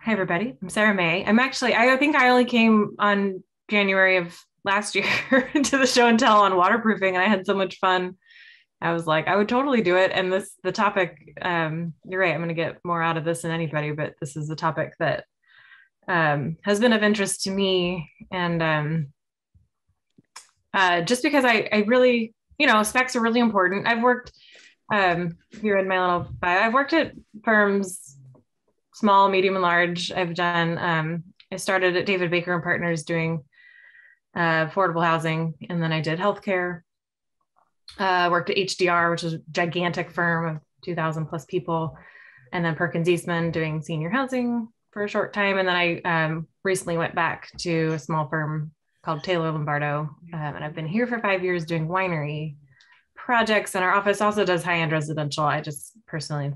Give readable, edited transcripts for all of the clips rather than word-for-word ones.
Hi, everybody. I'm Sarah May. I think I only came on January of last year to the show and tell on waterproofing, and I had so much fun. I was like, I would totally do it. And the topic, you're right, I'm going to get more out of this than anybody, but this is a topic that has been of interest to me. And just because I really, specs are really important. I've worked here in my little bio, I've worked at firms small, medium, and large. I started at David Baker and Partners doing affordable housing, and then I did healthcare. Worked at HDR, which is a gigantic firm of 2,000 plus people, and then Perkins Eastman doing senior housing for a short time. And then I recently went back to a small firm called Taylor Lombardo, and I've been here for 5 years doing winery projects. And our office also does high-end residential. I just personally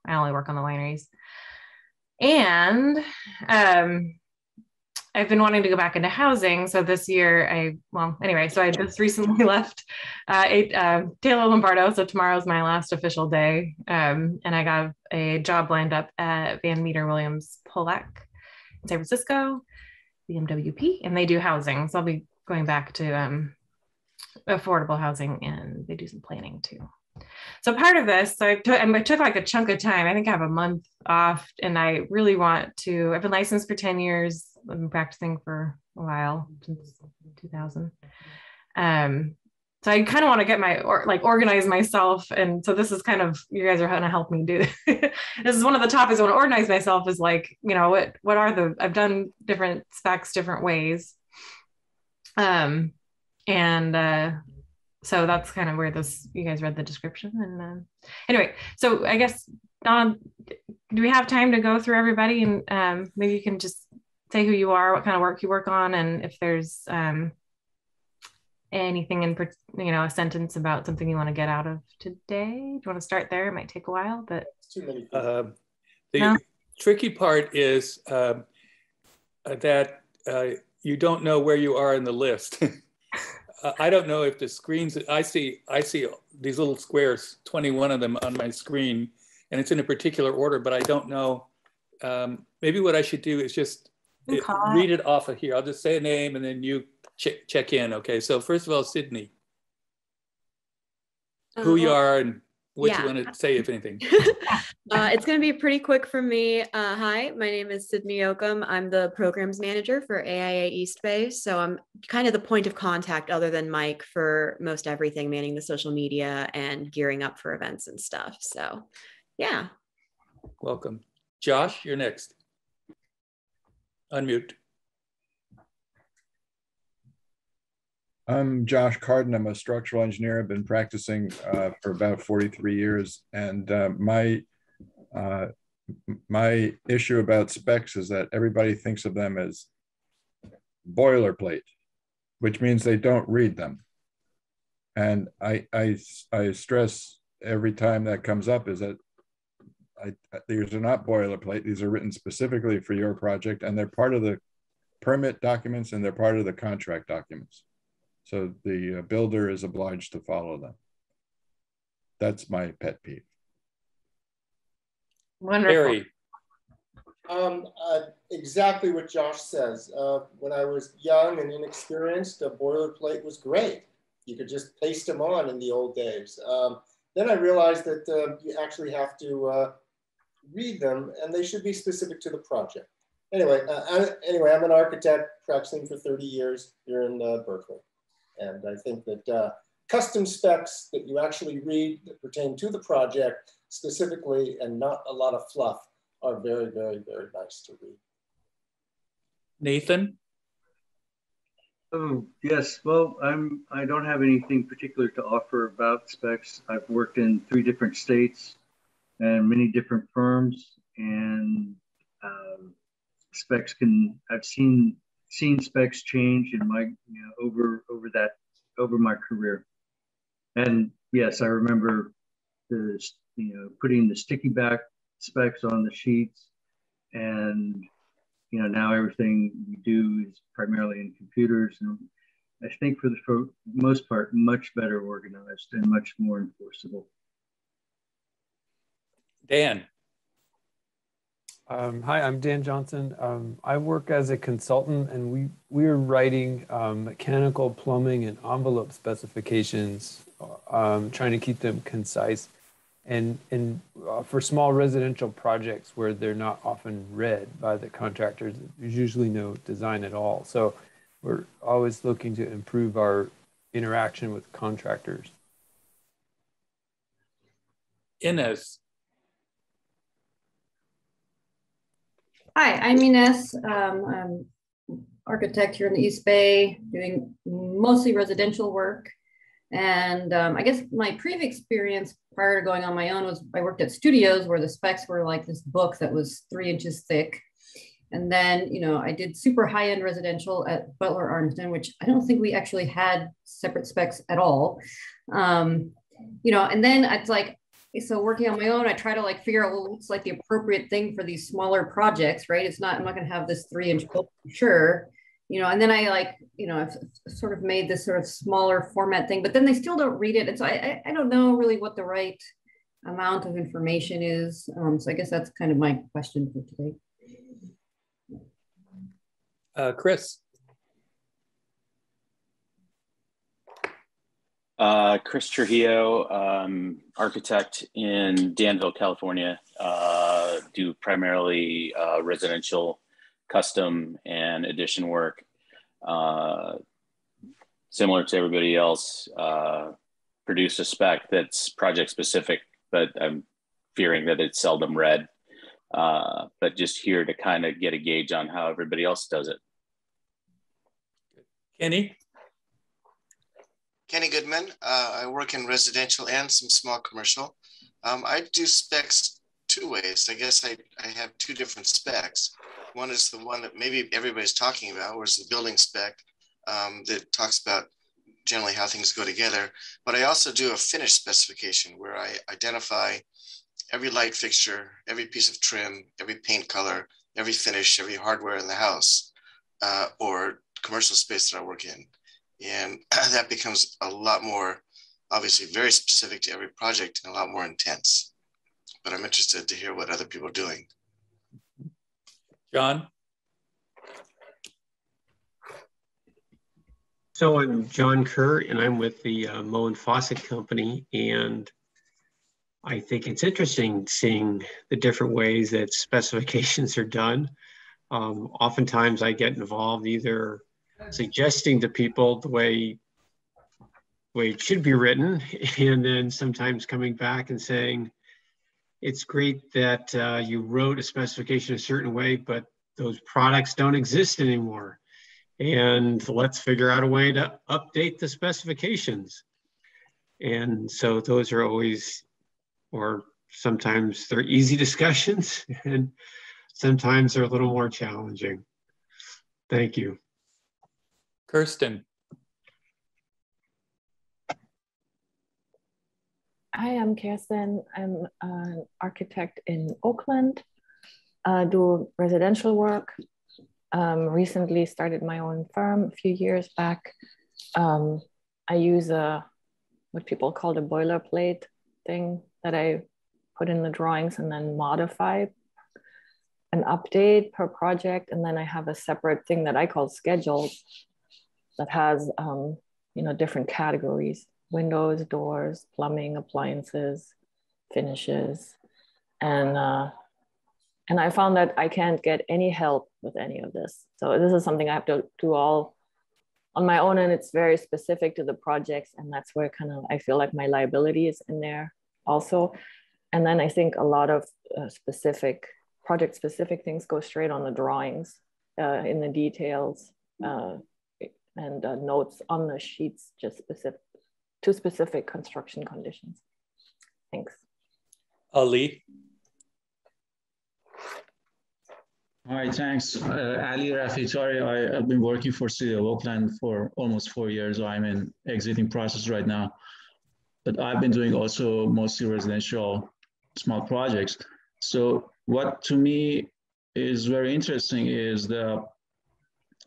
I only work on the wineries. And I've been wanting to go back into housing. So this year, so I just recently left Taylor Lombardo. So tomorrow's my last official day. And I got a job lined up at Van Meter Williams Pollack in San Francisco, BMWP, and they do housing. So I'll be going back to affordable housing, and they do some planning too. So part of this, I took like a chunk of time. I think I have a month off, and I really want to. I've been licensed for 10 years. I've been practicing for a while, since 2000. So I kind of want to get organize myself. And so this is kind of, you guys are going to help me do this. This is one of the topics I want to organize myself is what are I've done different specs, different ways. So that's kind of where you guys read the description. And anyway, so I guess, Donna, do we have time to go through everybody? And maybe you can just say who you are, what kind of work you work on, and if there's anything a sentence about something you want to get out of today. Do you want to start there? It might take a while, but. Too many the tricky part is that you don't know where you are in the list. I don't know if the screens, I see these little squares, 21 of them on my screen, and it's in a particular order, but I don't know. Maybe what I should do is just read it off of here. I'll just say a name and then you check in. Okay, so first of all, Sydney, who you are and what you want to say, if anything. It's going to be pretty quick for me. Hi, my name is Sydney Oakham. I'm the programs manager for AIA East Bay. So I'm kind of the point of contact other than Mike for most everything, manning the social media and gearing up for events and stuff. So yeah. Welcome. Josh, you're next. Unmute. I'm Josh Carden. I'm a structural engineer. I've been practicing for about 43 years. And my issue about specs is that everybody thinks of them as boilerplate, which means they don't read them. And I stress every time that comes up is that these are not boilerplate. These are written specifically for your project, and they're part of the permit documents and they're part of the contract documents. So the builder is obliged to follow them. That's my pet peeve. Wonderful. Barry. Exactly what Josh says. When I was young and inexperienced, a boilerplate was great. You could just paste them on in the old days. Then I realized that you actually have to read them, and they should be specific to the project. Anyway, I'm an architect practicing for 30 years here in Berkeley. And I think that custom specs that you actually read that pertain to the project specifically and not a lot of fluff are very, very, very nice to read. Nathan? Oh, yes. Well, I don't have anything particular to offer about specs. I've worked in 3 different states and many different firms, and specs I've seen specs change in my, over my career. And yes, I remember putting the sticky back specs on the sheets, and now everything we do is primarily in computers, and I think for the most part, much better organized and much more enforceable. Dan. Hi, I'm Dan Johnson. I work as a consultant, and we are writing mechanical, plumbing, and envelope specifications, trying to keep them concise, and for small residential projects where they're not often read by the contractors, there's usually no design at all. So we're always looking to improve our interaction with contractors. Inez. Hi, I'm Ines. I'm architect here in the East Bay, doing mostly residential work. And I guess my previous experience prior to going on my own was I worked at studios where the specs were like this book that was 3 inches thick. And then, you know, I did super high-end residential at Butler Arlington, which I don't think we actually had separate specs at all. You know, and then it's like, so working on my own, I try to like figure out what's like the appropriate thing for these smaller projects, right? It's not, I'm not going to have this 3-inch book for sure, you know, and then I like, you know, I've sort of made this sort of smaller format thing, but then they still don't read it. And so I don't know really what the right amount of information is. So I guess that's kind of my question for today. Chris. Chris Trujillo, architect in Danville, California. Do primarily residential custom and addition work. Similar to everybody else, produce a spec that's project specific, but I'm fearing that it's seldom read. But just here to kind of get a gauge on how everybody else does it. Kenny. Kenny Goodman. I work in residential and some small commercial. I do specs 2 ways. I guess I have 2 different specs. One is the one that maybe everybody's talking about, whereas the building spec that talks about generally how things go together. But I also do a finish specification where I identify every light fixture, every piece of trim, every paint color, every finish, every hardware in the house or commercial space that I work in. And that becomes a lot more, obviously very specific to every project and a lot more intense. But I'm interested to hear what other people are doing. John. So I'm John Kerr, and I'm with the Moen Faucet Company. And I think it's interesting seeing the different ways that specifications are done. Oftentimes I get involved either suggesting to people the way it should be written, and then sometimes coming back and saying, it's great that you wrote a specification a certain way, but those products don't exist anymore. And let's figure out a way to update the specifications. And so those are always, or sometimes they're easy discussions, and sometimes they're a little more challenging. Thank you. Kirsten. Hi, I'm Kirsten. I'm an architect in Oakland, do residential work. Recently started my own firm a few years back. I use what people call the boilerplate thing that I put in the drawings and then modify an update per project. And then I have a separate thing that I call schedules that has, you know, different categories: windows, doors, plumbing, appliances, finishes. And I found that I can't get any help with any of this. So this is something I have to do all on my own, and it's very specific to the projects. And that's where kind of, I feel like my liability is in there also. And then I think a lot of project specific things go straight on the drawings in the details. And notes on the sheets just specific to specific construction conditions. Thanks. Ali. Hi, thanks. Ali Rafitari. I've been working for City of Oakland for almost 4 years. So I'm in exiting process right now. But I've been doing also mostly residential small projects. So what to me is very interesting is the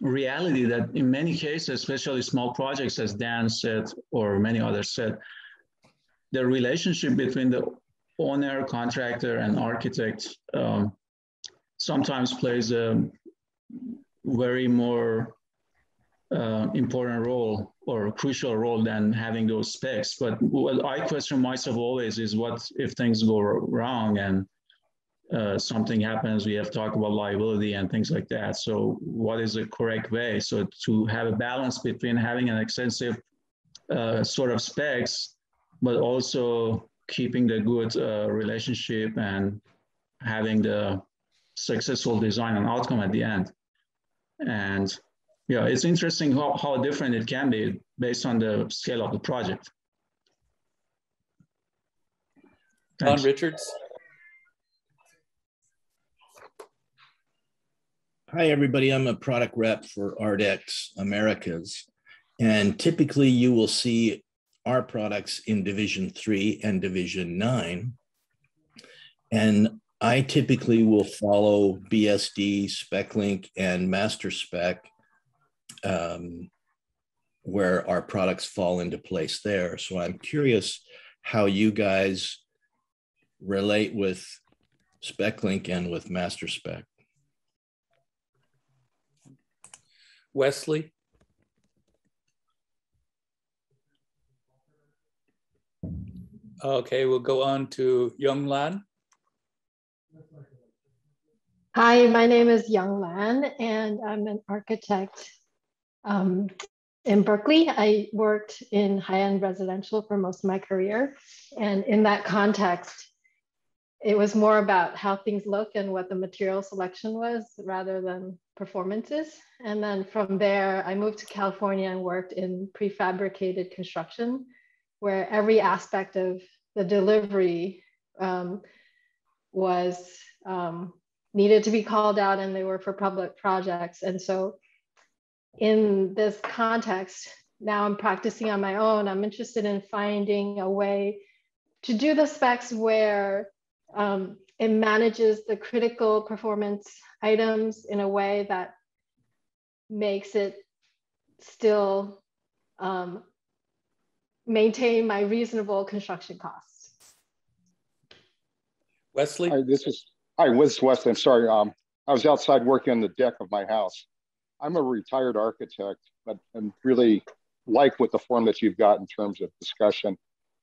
reality that in many cases, especially small projects, as Dan said, or many others said, the relationship between the owner, contractor, and architect sometimes plays a very more important role or a crucial role than having those specs. But what I question myself always is, what if things go wrong and something happens? We have talked about liability and things like that. So what is the correct way? So to have a balance between having an extensive sort of specs, but also keeping the good relationship and having the successful design and outcome at the end. And yeah, it's interesting how different it can be based on the scale of the project. Thanks. Don Richards. Hi, everybody. I'm a product rep for Ardex Americas. And typically you will see our products in Division 3 and Division 9. And I typically will follow BSD, SpecLink, and Master Spec, where our products fall into place there. So I'm curious how you guys relate with SpecLink and with Master Spec. Wesley. Okay, we'll go on to Young Lan. Hi, my name is Young Lan, and I'm an architect in Berkeley. I worked in high-end residential for most of my career. And in that context, it was more about how things look and what the material selection was rather than performances. And then from there, I moved to California and worked in prefabricated construction, where every aspect of the delivery was needed to be called out, and they were for public projects. And so in this context, now I'm practicing on my own. I'm interested in finding a way to do the specs where it manages the critical performance items in a way that makes it still maintain my reasonable construction costs. Wesley? Hi, this is Wesley. I'm sorry. I was outside working on the deck of my house. I'm a retired architect, but I'm really like with the form that you've got in terms of discussion.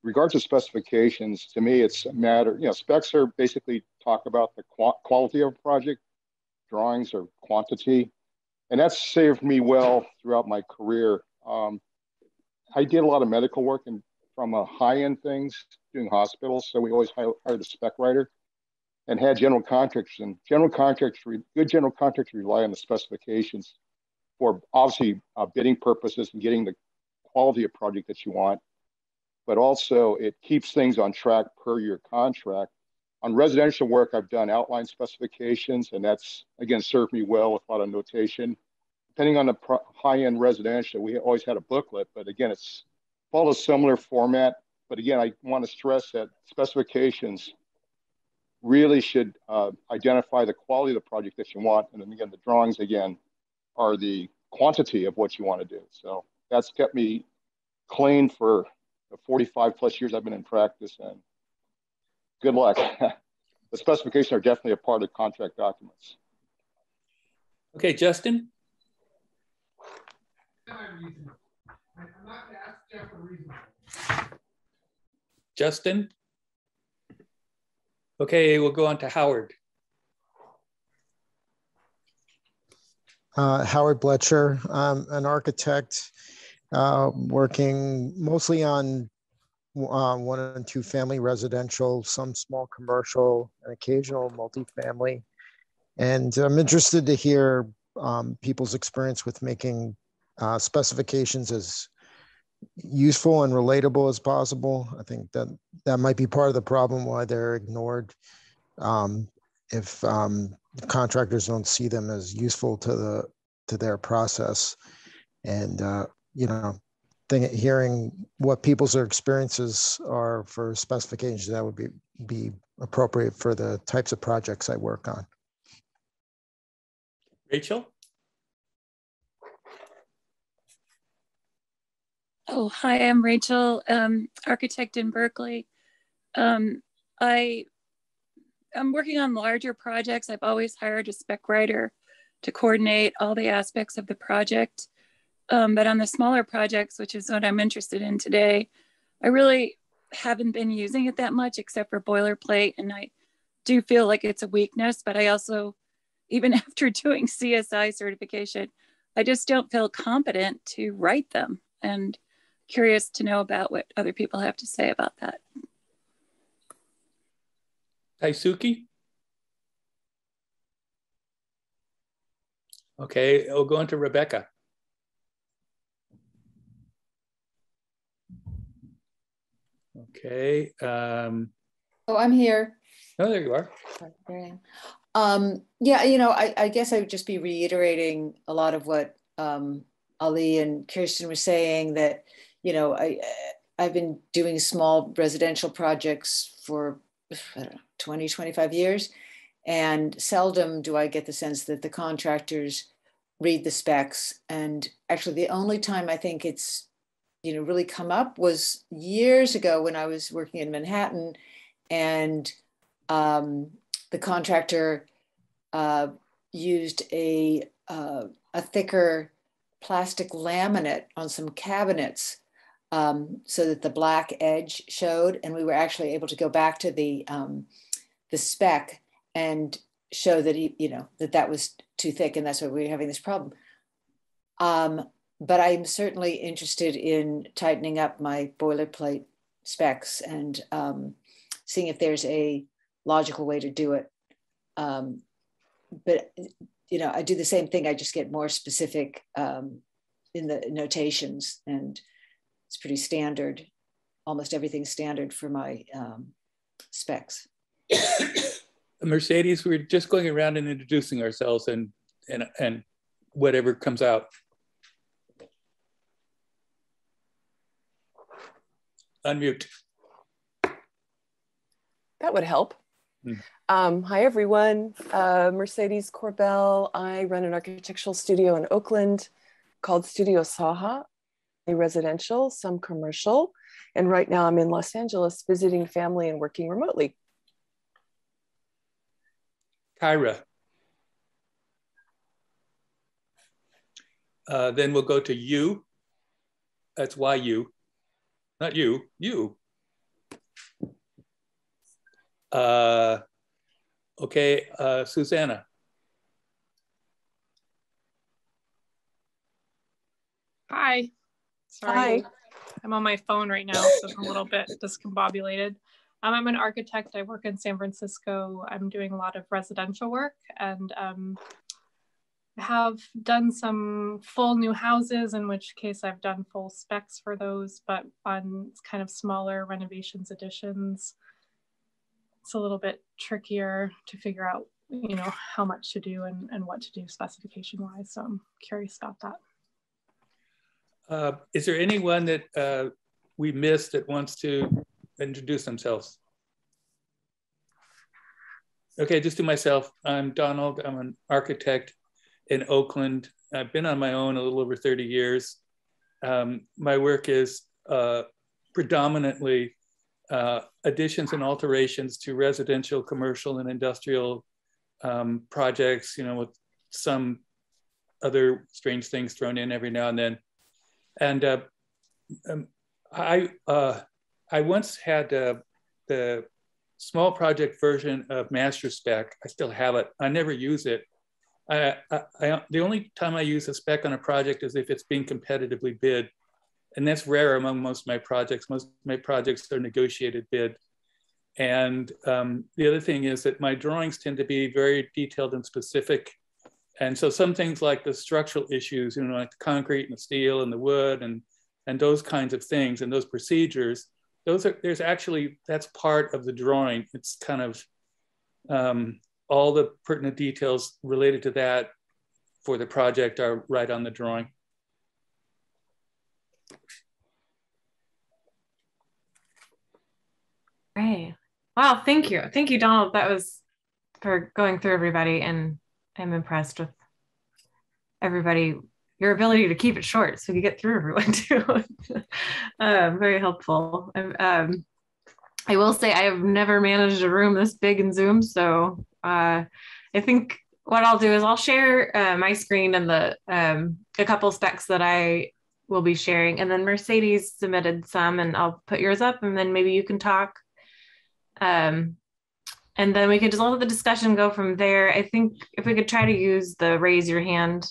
In regards to specifications, to me, it's a matter, specs are basically talk about the quality of a project, drawings are quantity, and that's served me well throughout my career. I did a lot of medical work and from high-end things, doing hospitals, so we always hired a spec writer and had general contractors. And good general contractors rely on the specifications for obviously bidding purposes and getting the quality of project that you want, but also it keeps things on track per your contract. On residential work, I've done outline specifications, and that's, again, served me well with a lot of notation. Depending on the high-end residential, we always had a booklet, but again, it's follows similar format. But again, I want to stress that specifications really should identify the quality of the project that you want. And then again, the drawings, again, are the quantity of what you want to do. So that's kept me clean for the 45 plus years I've been in practice, and good luck. The specifications are definitely a part of contract documents. Okay, Justin. Justin? Okay, we'll go on to Howard. Howard Bletcher. I'm an architect working mostly on 1 and 2 family residential, some small commercial, and occasional multifamily. And I'm interested to hear people's experience with making specifications as useful and relatable as possible. I think that might be part of the problem why they're ignored if contractors don't see them as useful to their process. And hearing what people's experiences are for specifications, that would be appropriate for the types of projects I work on. Rachel? Oh, hi, I'm Rachel, architect in Berkeley. I I'm working on larger projects. I've always hired a spec writer to coordinate all the aspects of the project. But on the smaller projects, which is what I'm interested in today, I really haven't been using it that much except for boilerplate. And I do feel like it's a weakness, but I also, even after doing CSI certification, I just don't feel competent to write them. And curious to know about what other people have to say about that. Taisuke? Okay, we'll go on to Rebecca. Okay. Oh, I'm here. Oh, there you are. Yeah, you know, I guess I would just be reiterating a lot of what Ali and Kirsten were saying, that, you know, I've been doing small residential projects for, I don't know, 20, 25 years. And seldom do I get the sense that the contractors read the specs. And actually the only time I think it's, you know, really come up was years ago when I was working in Manhattan, and the contractor used a thicker plastic laminate on some cabinets so that the black edge showed, and we were actually able to go back to the spec and show that that was too thick, and that's why we were having this problem. But I'm certainly interested in tightening up my boilerplate specs and seeing if there's a logical way to do it. But you know, I do the same thing. I just get more specific in the notations, and it's pretty standard. Almost everything's standard for my specs. Mercedes, we're just going around and introducing ourselves and whatever comes out. Unmute. That would help. Hi, everyone. Mercedes Corbell. I run an architectural studio in Oakland called Studio Saha, a residential, some commercial. And right now I'm in Los Angeles visiting family and working remotely. Kyra. Then we'll go to you. That's YU. Not you, you. Okay, Susanna. Hi. Sorry. Hi. I'm on my phone right now, so I'm a little bit discombobulated. I'm an architect. I work in San Francisco. I'm doing a lot of residential work, and have done some full new houses, in which case I've done full specs for those, but on kind of smaller renovations, additions, it's a little bit trickier to figure out, you know, how much to do and what to do specification wise. So I'm curious about that. Is there anyone that we missed that wants to introduce themselves? Okay, just to myself. I'm Donald. I'm an architect in Oakland. I've been on my own a little over 30 years. My work is predominantly additions and alterations to residential, commercial, and industrial projects, you know, with some other strange things thrown in every now and then. And I once had the small project version of Master Spec. I still have it. I never use it. The only time I use a spec on a project is if it's being competitively bid. And that's rare among most of my projects. Most of my projects are negotiated bid. And the other thing is that my drawings tend to be very detailed and specific. And so some things like the structural issues, you know, like the concrete and the steel and the wood and those kinds of things and those procedures, that's part of the drawing. It's kind of all the pertinent details related to that for the project are right on the drawing. Great. Wow, thank you. Thank you, Donald. That was for going through everybody, and I'm impressed with everybody, your ability to keep it short so we get through everyone too. Very helpful. I will say I have never managed a room this big in Zoom. So I think what I'll do is I'll share my screen and the a couple specs that I will be sharing. And then Mercedes submitted some, and I'll put yours up, and then maybe you can talk. And then we could just let the discussion go from there. I think if we could try to use the raise your hand,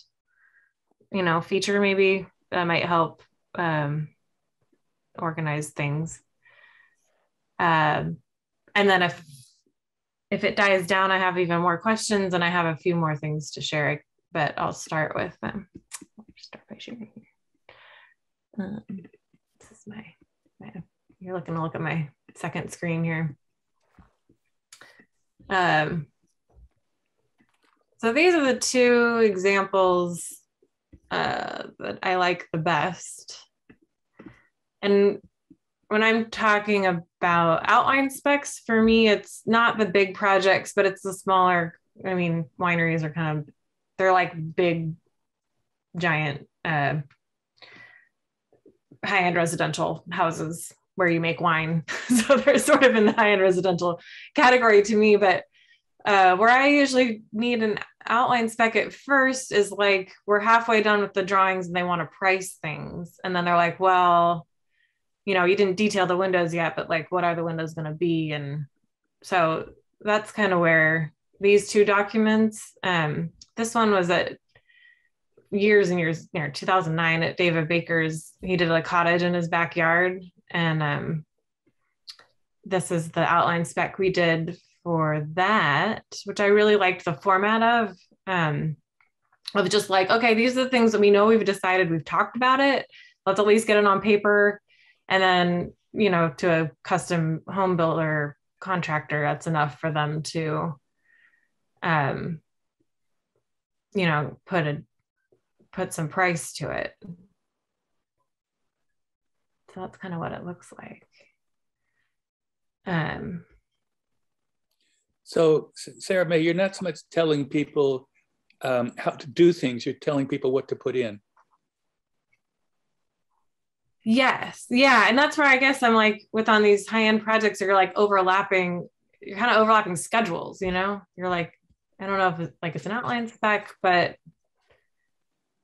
feature, maybe that might help organize things. And then if it dies down, I have even more questions, and I have a few more things to share, but I'll start with them. Start by sharing here. This is my you're going to look at my second screen here. So these are the two examples that I like the best. And when I'm talking about outline specs, for me, it's not the big projects, but it's the smaller, wineries are they're like big, giant, high-end residential houses where you make wine. So they're sort of in the high-end residential category to me, but where I usually need an outline spec at first is like, we're halfway done with the drawings and they want to price things. And then they're like, well, you didn't detail the windows yet, but like, what are the windows going to be? And so that's kind of where these two documents, this one was at years and years, 2009 at David Baker's. He did a cottage in his backyard. And this is the outline spec we did for that, which I really liked the format of just like, okay, these are the things that we know we've decided, we've talked about it. Let's at least get it on paper. And then, to a custom home builder contractor, that's enough for them to, put some price to it. So that's kind of what it looks like. So Sarah May, you're not so much telling people how to do things, you're telling people what to put in. Yes. Yeah. And that's where I guess I'm like, on these high-end projects, you're kind of overlapping schedules, you're like, I don't know if it's an outline spec, but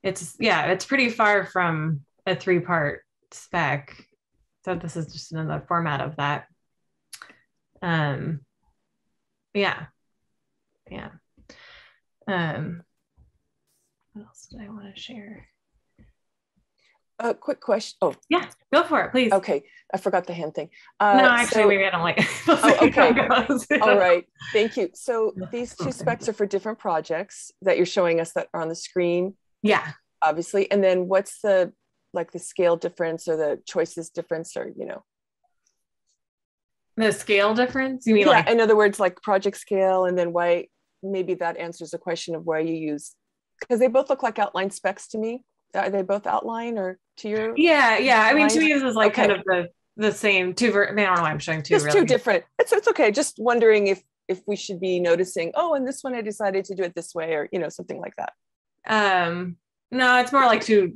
it's pretty far from a 3-part spec. So this is just another format of that. Yeah. What else did I want to share? A quick question. Oh, yeah, go for it, please. Okay, I forgot the hand thing. No, actually, maybe I don't like it. Okay. All right, thank you. So these two specs are for different projects that you're showing us that are on the screen. Yeah. Obviously, and then what's the scale difference or the choices difference, or the scale difference? You mean in other words, like project scale, and then why? Maybe that answers the question of why you use, because they both look like outline specs to me. Are they both outline or to your? Yeah. I mean, to me, this is like kind of the same two. I don't know why I'm showing two. Just really. Two different. It's okay. Just wondering if we should be noticing. Oh, and this one I decided to do it this way, or something like that. No, it's more like two.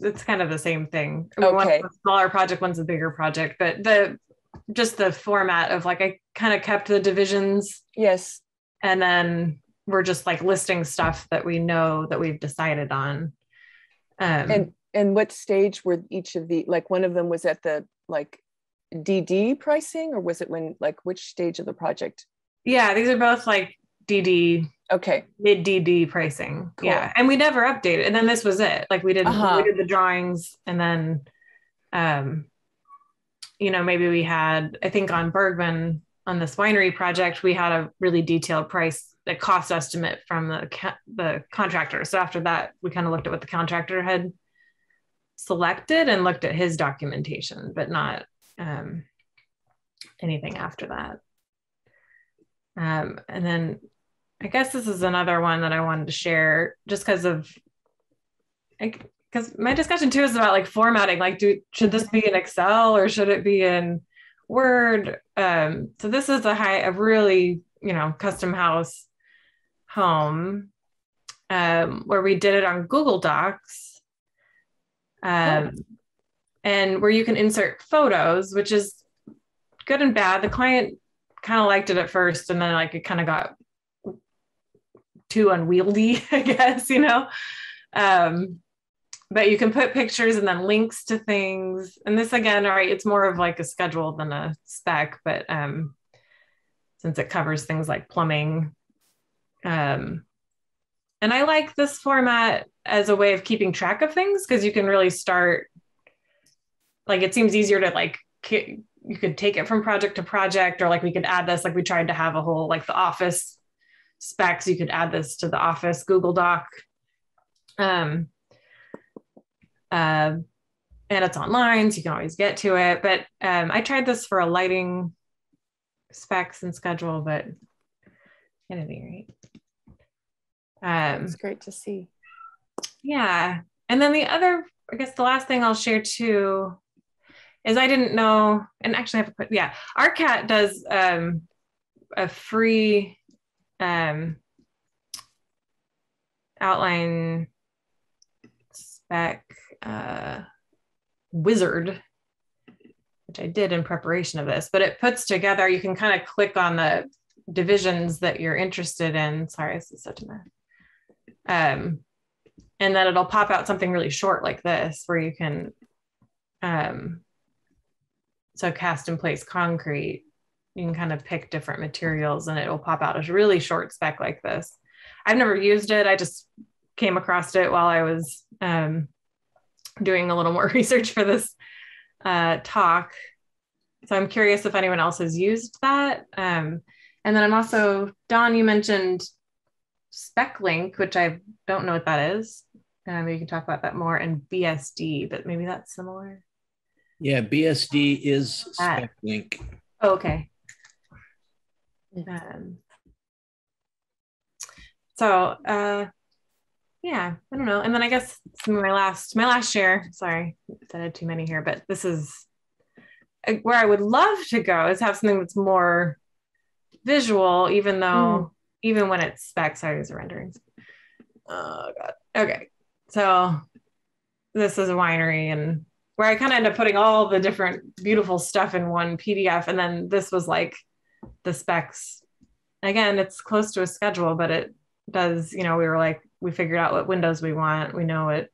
It's kind of the same thing. Okay. One's a smaller project, one's a bigger project, but the format of like, I kind of kept the divisions. Yes. And then we're just like listing stuff that we know that we've decided on. And what stage were each of the, like one of them was at the like DD pricing, or was it which stage of the project? Yeah, these are both like DD. Okay. Mid DD pricing. Cool. Yeah. And we never updated. And then this was it. Like we did the drawings, and then, maybe we had, I think on Bergman, on this winery project, we had a really detailed price, the cost estimate from the contractor. So after that, we kind of looked at what the contractor had selected and looked at his documentation, but not anything after that. And then I guess this is another one that I wanted to share just because my discussion too is about like formatting, like should this be in Excel or should it be in Word? So this is a really, custom house home where we did it on Google Docs, and where you can insert photos, which is good and bad. The client kind of liked it at first, and then like it kind of got too unwieldy, I guess, you know. But you can put pictures and then links to things. And this again, all right, it's more of like a schedule than a spec, but since it covers things like plumbing. And I like this format as a way of keeping track of things, because you can really start, like, it seems easier to like, you could take it from project to project, or like we could add this, like we tried to have a whole, like the office specs, you could add this to the office Google Doc. And it's online, so you can always get to it. But I tried this for a lighting specs and schedule, but anything, right? It's great to see. Yeah. And then the other, I guess the last thing I'll share too is I didn't know, and actually I have to put, yeah, ARCAT does a free outline spec wizard, which I did in preparation of this, but it puts together, you can kind of click on the divisions that you're interested in. Sorry, this is such a mess. And then it'll pop out something really short like this, where you can, so cast in place concrete, you can kind of pick different materials and it will pop out a really short spec like this. I've never used it. I just came across it while I was doing a little more research for this talk. So I'm curious if anyone else has used that. And then I'm also, Don, you mentioned spec link, which I don't know what that is. Maybe you can talk about that more, and BSD, but maybe that's similar. Yeah, BSD is spec link. Oh, okay. Yeah, I don't know. And then I guess my last share, sorry, I had too many here, but this is where I would love to go, is have something that's more visual, even though, even when it's specs, sorry, these are renderings. Oh God. Okay. So this is a winery, and where I kind of end up putting all the different beautiful stuff in one PDF. And then this was like the specs. Again, it's close to a schedule, but it does, you know, we were like, we figured out what windows we want. We know it.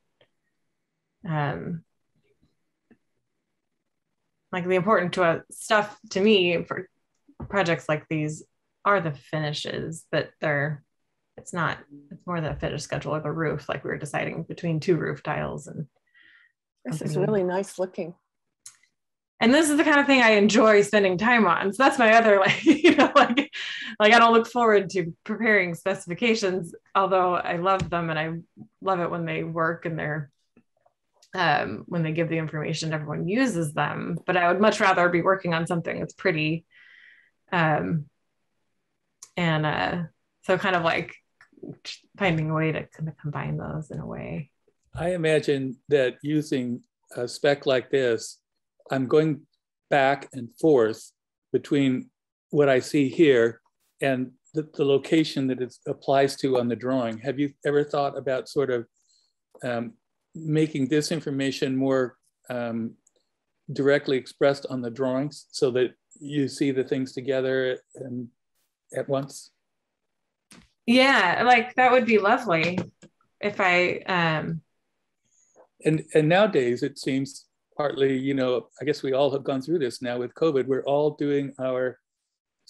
Like the important stuff to me for projects like these are the finishes, but it's more the finish schedule or the roof, like we were deciding between two roof tiles. And this is really nice looking. And this is the kind of thing I enjoy spending time on. So that's my other, like, you know, like I don't look forward to preparing specifications, although I love them and I love it when they work and they're, when they give the information, everyone uses them. But I would much rather be working on something that's pretty. So kind of like finding a way to kind of combine those in a way. I imagine that using a spec like this, I'm going back and forth between what I see here and the location that it applies to on the drawing. Have you ever thought about sort of making this information more directly expressed on the drawings so that you see the things together and at once? Yeah, like that would be lovely if I and nowadays it seems partly, you know, I guess we all have gone through this now with COVID. We're all doing our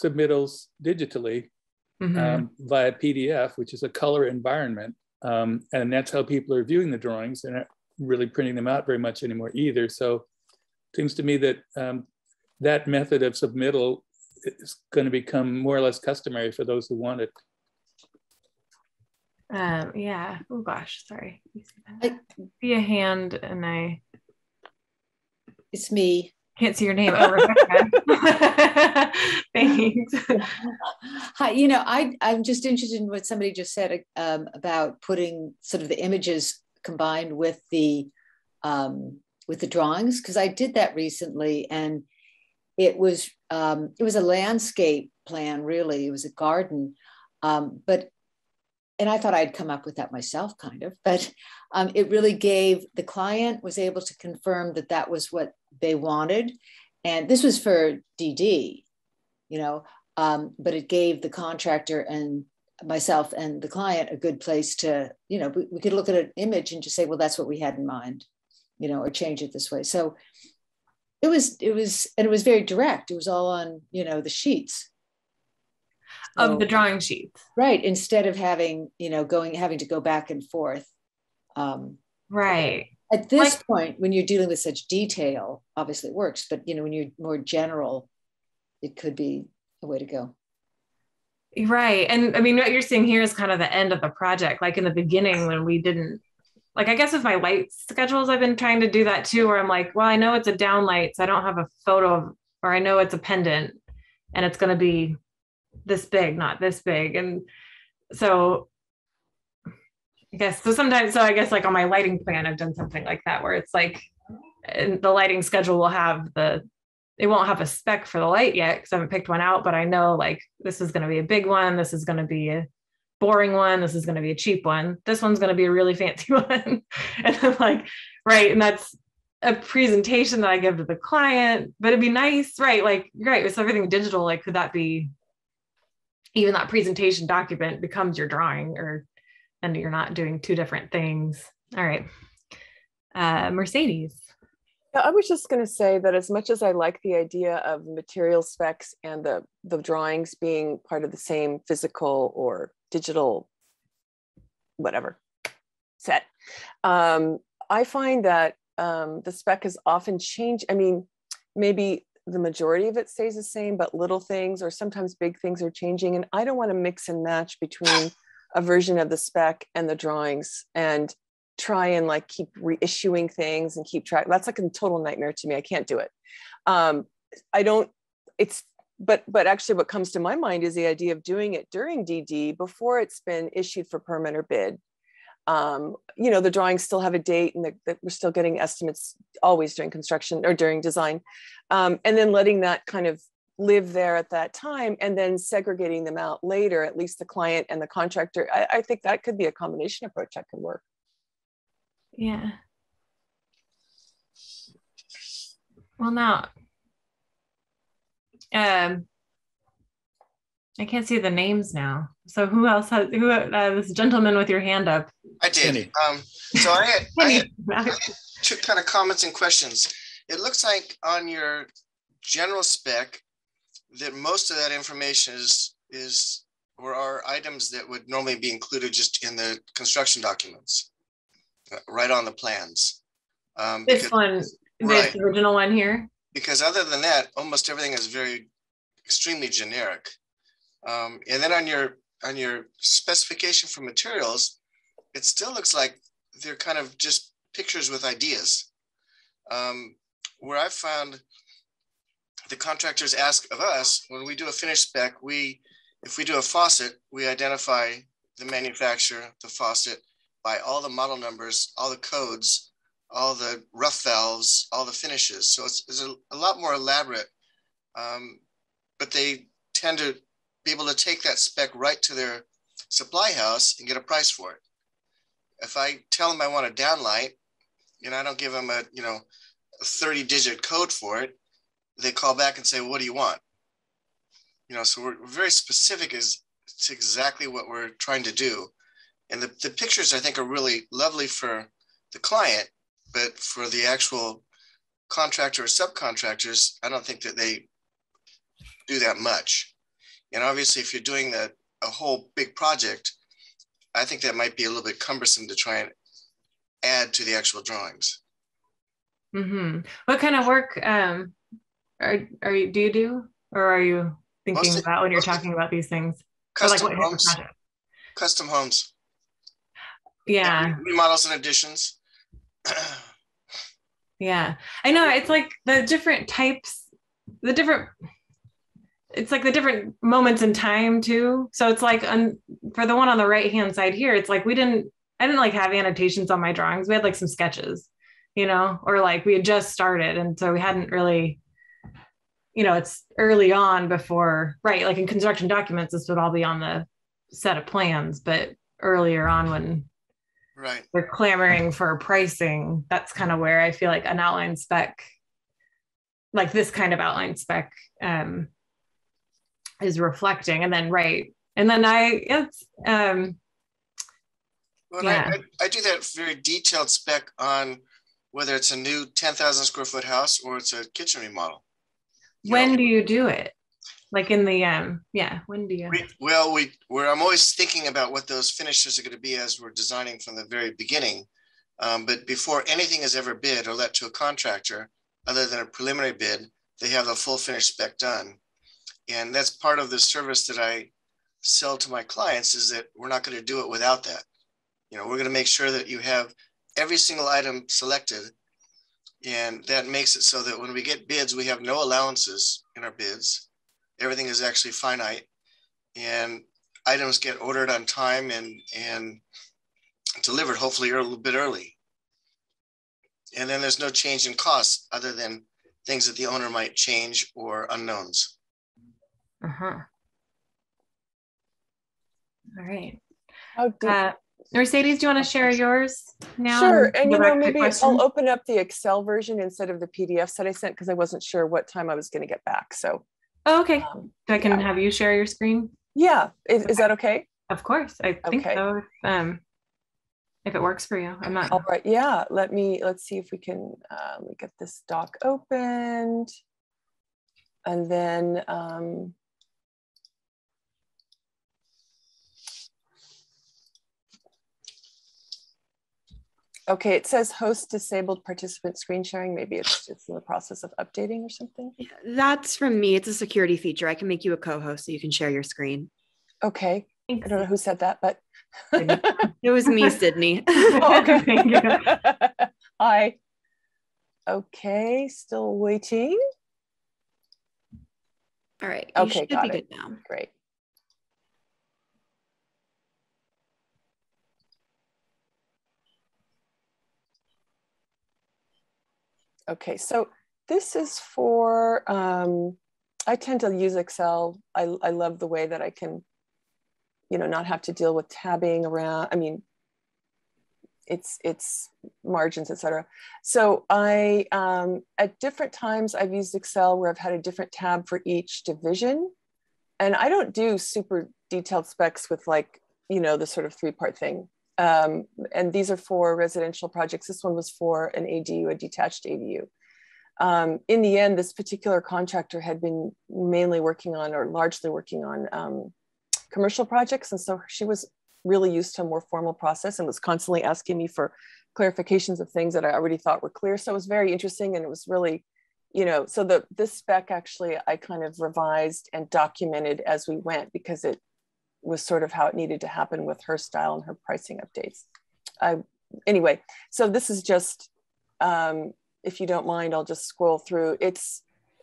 submittals digitally via PDF, which is a color environment. And that's how people are viewing the drawings. They're not really printing them out very much anymore either. So it seems to me that that method of submittal is going to become more or less customary for those who want it. Yeah. Oh gosh, sorry. I see a hand and it's me. Can't see your name. Oh, Rebecca. Thanks. Hi, you know, I'm just interested in what somebody just said about putting sort of the images combined with the drawings, because I did that recently, and it was a landscape plan, really. It was a garden, and I thought I'd come up with that myself, kind of, but it really gave, the client was able to confirm that that was what they wanted. And this was for DD, you know, but it gave the contractor and myself and the client a good place to, you know, we could look at an image and just say, well, that's what we had in mind, you know, or change it this way. So it was very direct. It was all on, you know, the sheets. Of the drawing sheets. Right. Instead of having, you know, having to go back and forth. Right. At this point, when you're dealing with such detail, obviously it works, but you know, when you're more general, it could be a way to go. Right. And I mean, what you're seeing here is kind of the end of the project. Like in the beginning when we didn't, like, I guess with my light schedules, I've been trying to do that too, where I'm like, well, I know it's a down light, so I don't have a photo of, or I know it's a pendant and it's going to be this big, not this big. And so I guess, I guess like on my lighting plan, I've done something like that, where it's like, the lighting schedule will have it won't have a spec for the light yet because I haven't picked one out, but I know like this is going to be a big one. This is going to be a boring one. This is going to be a cheap one. This one's going to be a really fancy one. And I'm like, right. And that's a presentation that I give to the client, but it'd be nice, right? Like, right. With everything digital, like, could that be, even that presentation document becomes your drawing, and you're not doing two different things. All right. Mercedes. Yeah, I was just going to say that as much as I like the idea of material specs and the drawings being part of the same physical or digital, whatever, set, I find that the spec is often changed. I mean, maybe the majority of it stays the same, but little things or sometimes big things are changing. And I don't want to mix and match between a version of the spec and the drawings and try and like keep reissuing things and keep track. That's like a total nightmare to me. I can't do it. But actually what comes to my mind is the idea of doing it during DD before it's been issued for permit or bid. You know, the drawings still have a date and that we're still getting estimates always during construction or during design. And then letting that kind of live there at that time and then segregating them out later, at least the client and the contractor. I think that could be a combination approach that could work. Yeah. Well, now, I can't see the names now. So who else has, this gentleman with your hand up? I did. So I had two kind of comments and questions. It looks like on your general spec that most of that information is or are items that would normally be included just in the construction documents. Right on the plans. This one, this original one here. Because other than that, almost everything is extremely generic. And then on your specification for materials, it still looks like they're kind of just pictures with ideas. Where I've found the contractors ask of us, when we do a finished spec, if we do a faucet, we identify the manufacturer, the faucet, by all the model numbers, all the codes, all the rough valves, all the finishes. So it's a lot more elaborate, but they tend to be able to take that spec right to their supply house and get a price for it. If I tell them I want a downlight, and I don't give them a 30-digit code for it, they call back and say, what do you want? So we're very specific as to exactly what we're trying to do. And the pictures, I think, are really lovely for the client, but for the actual contractor or subcontractors, I don't think that they do that much. And obviously, if you're doing a whole big project, I think that might be a little bit cumbersome to try and add to the actual drawings. Mm-hmm. What kind of work do you do, or are you thinking about when you're talking about these things? Custom homes. Custom homes. Yeah. Remodels and additions. Yeah. I know, it's like the different types, it's like the different moments in time too. So it's like for the one on the right hand side here, it's like I didn't like have annotations on my drawings. We had like some sketches, or like we had just started. And so we hadn't really, it's early on before, right? Like in construction documents, this would all be on the set of plans, but earlier on when they're clamoring for pricing, that's kind of where I feel like an outline spec like this kind of outline spec is reflecting. And then Well, yeah. I do that very detailed spec on whether it's a new 10,000 square foot house or it's a kitchen remodel. When do you do it? Like in the when do you? Where I'm always thinking about what those finishes are going to be as we're designing from the very beginning. But before anything is ever bid or let to a contractor, other than a preliminary bid, they have the full finished spec done. And that's part of the service that I sell to my clients, is that we're not going to do it without that. You know, we're going to make sure that you have every single item selected. And that makes it so that when we get bids, we have no allowances in our bids. Everything is actually finite, and items get ordered on time and delivered hopefully a little bit early. And then there's no change in costs other than things that the owner might change or unknowns. Uh-huh. All right. How Mercedes, do you want to share yours now? Sure. And go back to the maybe question? I'll open up the Excel version instead of the PDFs that I sent, because I wasn't sure what time I was going to get back. So. Oh, okay. I can have you share your screen. Yeah. Is that okay? Of course. I think so. If it works for you. I'm not. All right. Yeah. Let's see if we can let me get this doc opened. And then okay, it says host disabled participant screen sharing. Maybe it's just in the process of updating or something. Yeah, that's from me. It's a security feature. I can make you a co-host so you can share your screen. Okay. Thanks. I don't know who said that, but it was me, Sydney. Oh, okay. Thank you. Hi. Okay, still waiting. All right. Okay, got it. Be good now. Great. Okay, so this is for, I tend to use Excel. I love the way that I can, not have to deal with tabbing around. I mean, it's margins, etc. So I, at different times, I've used Excel where I've had a different tab for each division. And I don't do super detailed specs with the sort of 3-part thing. And these are for residential projects. This one was for an ADU, a detached ADU. In the end, this particular contractor had been mainly working on, or largely working on, commercial projects. And so she was really used to a more formal process and was constantly asking me for clarifications of things that I already thought were clear. So it was very interesting. And it was really, so this spec actually, I kind of revised and documented as we went, because it was sort of how it needed to happen with her style and her pricing updates. Anyway, so this is just, if you don't mind, I'll just scroll through.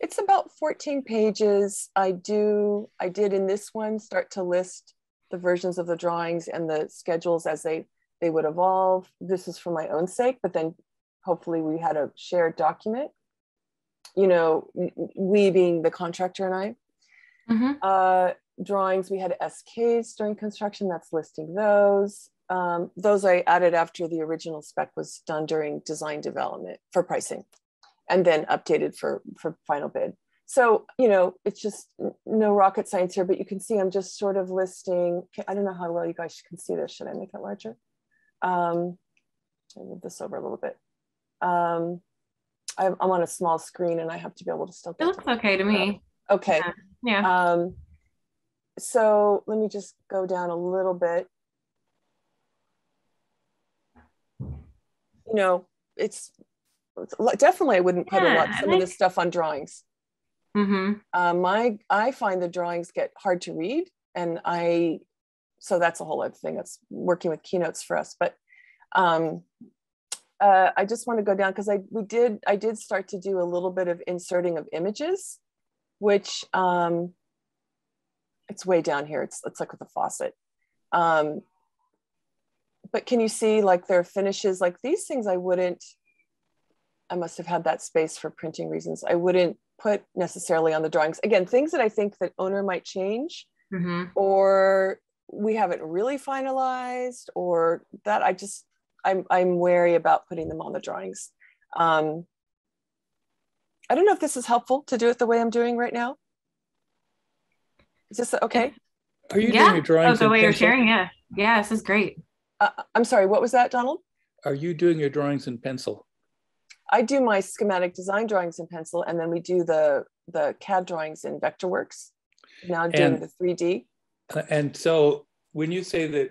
It's about 14 pages. I did in this one start to list the versions of the drawings and the schedules as they would evolve. This is for my own sake, but then hopefully we had a shared document, we being the contractor and I. Mm-hmm. Drawings, we had SKs during construction, that's listing those. Those I added after the original spec was done during design development for pricing, and then updated for final bid. So, it's just no rocket science here, but you can see I'm just sort of listing. I don't know how well you guys can see this. Should I make it larger? I'll move this over a little bit. I'm on a small screen and I have to be able to still get it looks okay to me. Okay. Yeah. So let me just go down a little bit. It's definitely, I wouldn't put some of this stuff on drawings. Mm-hmm. I find the drawings get hard to read, and so that's a whole other thing. That's working with keynotes for us. But I just want to go down because I did start to do a little bit of inserting of images, which it's way down here. It's like with a faucet. But can you see their finishes? Like these things I must have had that space for printing reasons. I wouldn't put necessarily on the drawings. Again, things that I think that owner might change, mm-hmm. or we haven't really finalized, or that I'm wary about putting them on the drawings. I don't know if this is helpful to do it the way I'm doing right now. Is this okay? Are you doing your drawings the in way you're pencil? sharing? Yeah. Yeah, this is great. I'm sorry, what was that, Donald? Are you doing your drawings in pencil? I do my schematic design drawings in pencil, and then we do the CAD drawings in Vectorworks. Now doing the 3D. And so when you say that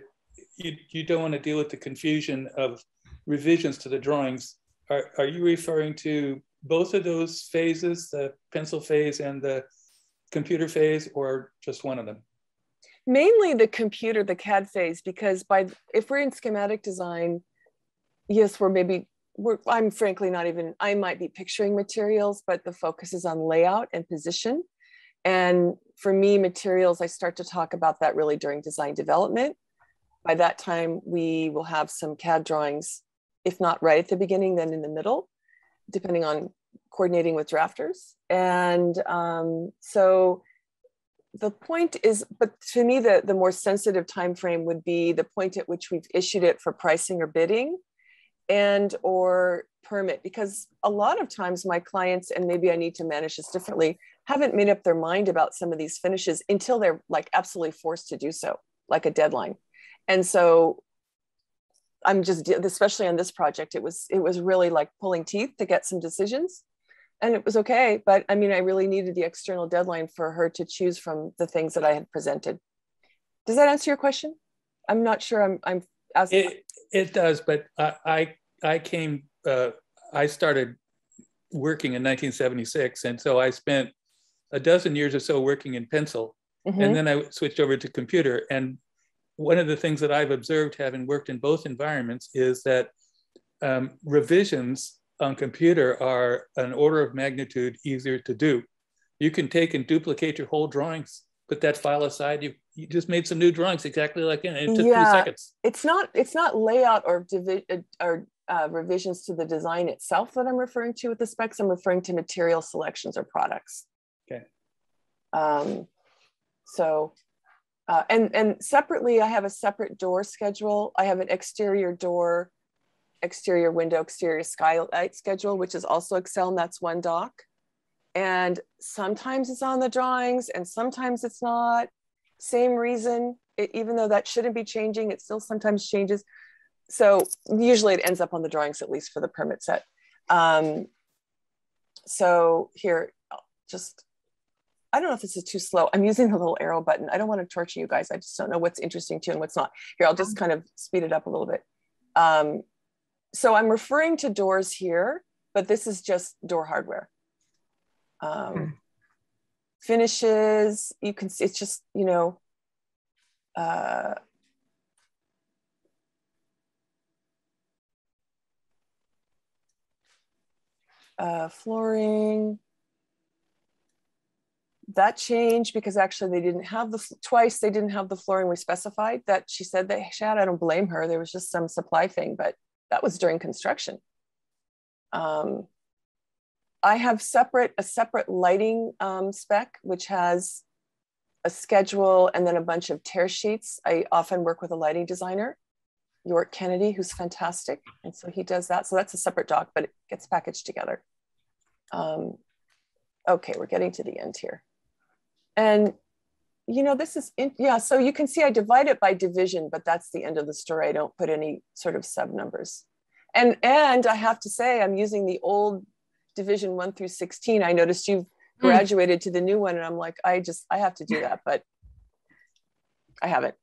you don't want to deal with the confusion of revisions to the drawings, are you referring to both of those phases, the pencil phase and the computer phase, or just one of them? Mainly the computer, the CAD phase, because if we're in schematic design, yes, I'm frankly not even, I might be picturing materials, but the focus is on layout and position. And for me, materials, I start to talk about that really during design development. By that time, we will have some CAD drawings, if not right at the beginning, then in the middle, depending on coordinating with drafters. And so the point is, but to me, the more sensitive time frame would be the point at which we've issued it for pricing or bidding and or permit, because a lot of times my clients, and maybe I need to manage this differently, haven't made up their mind about some of these finishes until they're like absolutely forced to do so, like a deadline. And so I'm just, especially on this project, it was really like pulling teeth to get some decisions. And it was okay, but I mean, I really needed the external deadline for her to choose from the things that I had presented. Does that answer your question? I'm not sure I'm asking. It does, but I started working in 1976. And so I spent a dozen years or so working in pencil. Mm-hmm. And then I switched over to computer. And one of the things that I've observed, having worked in both environments, is that revisions on computer are an order of magnitude easier to do. You can take and duplicate your whole drawings, put that file aside. You just made some new drawings exactly like it. It took 3 seconds. It's not layout or revisions to the design itself that I'm referring to with the specs. I'm referring to material selections or products. Okay. And separately, I have a separate door schedule. I have an exterior door, exterior window, exterior skylight schedule, which is also Excel, and that's one doc. And sometimes it's on the drawings and sometimes it's not. Same reason, even though that shouldn't be changing, it still sometimes changes. So usually it ends up on the drawings, at least for the permit set. So here, I don't know if this is too slow. I'm using the little arrow button. I don't want to torture you guys. I just don't know what's interesting to you and what's not. Here, I'll just kind of speed it up a little bit. So I'm referring to doors here, but this is just door hardware. Finishes, you can see, it's just, flooring. That changed because actually they didn't have they didn't have the flooring we specified that she said they had. I don't blame her. There was just some supply thing, but that was during construction. I have a separate lighting spec, which has a schedule and then a bunch of tear sheets. I often work with a lighting designer, York Kennedy, who's fantastic. And so he does that. So that's a separate doc, but it gets packaged together. Okay, we're getting to the end here. And this is, so you can see I divide it by division, but that's the end of the story. I don't put any sort of sub numbers. And I have to say, I'm using the old division 1 through 16. I noticed you've graduated to the new one, and I'm like, I have to do that, but I haven't.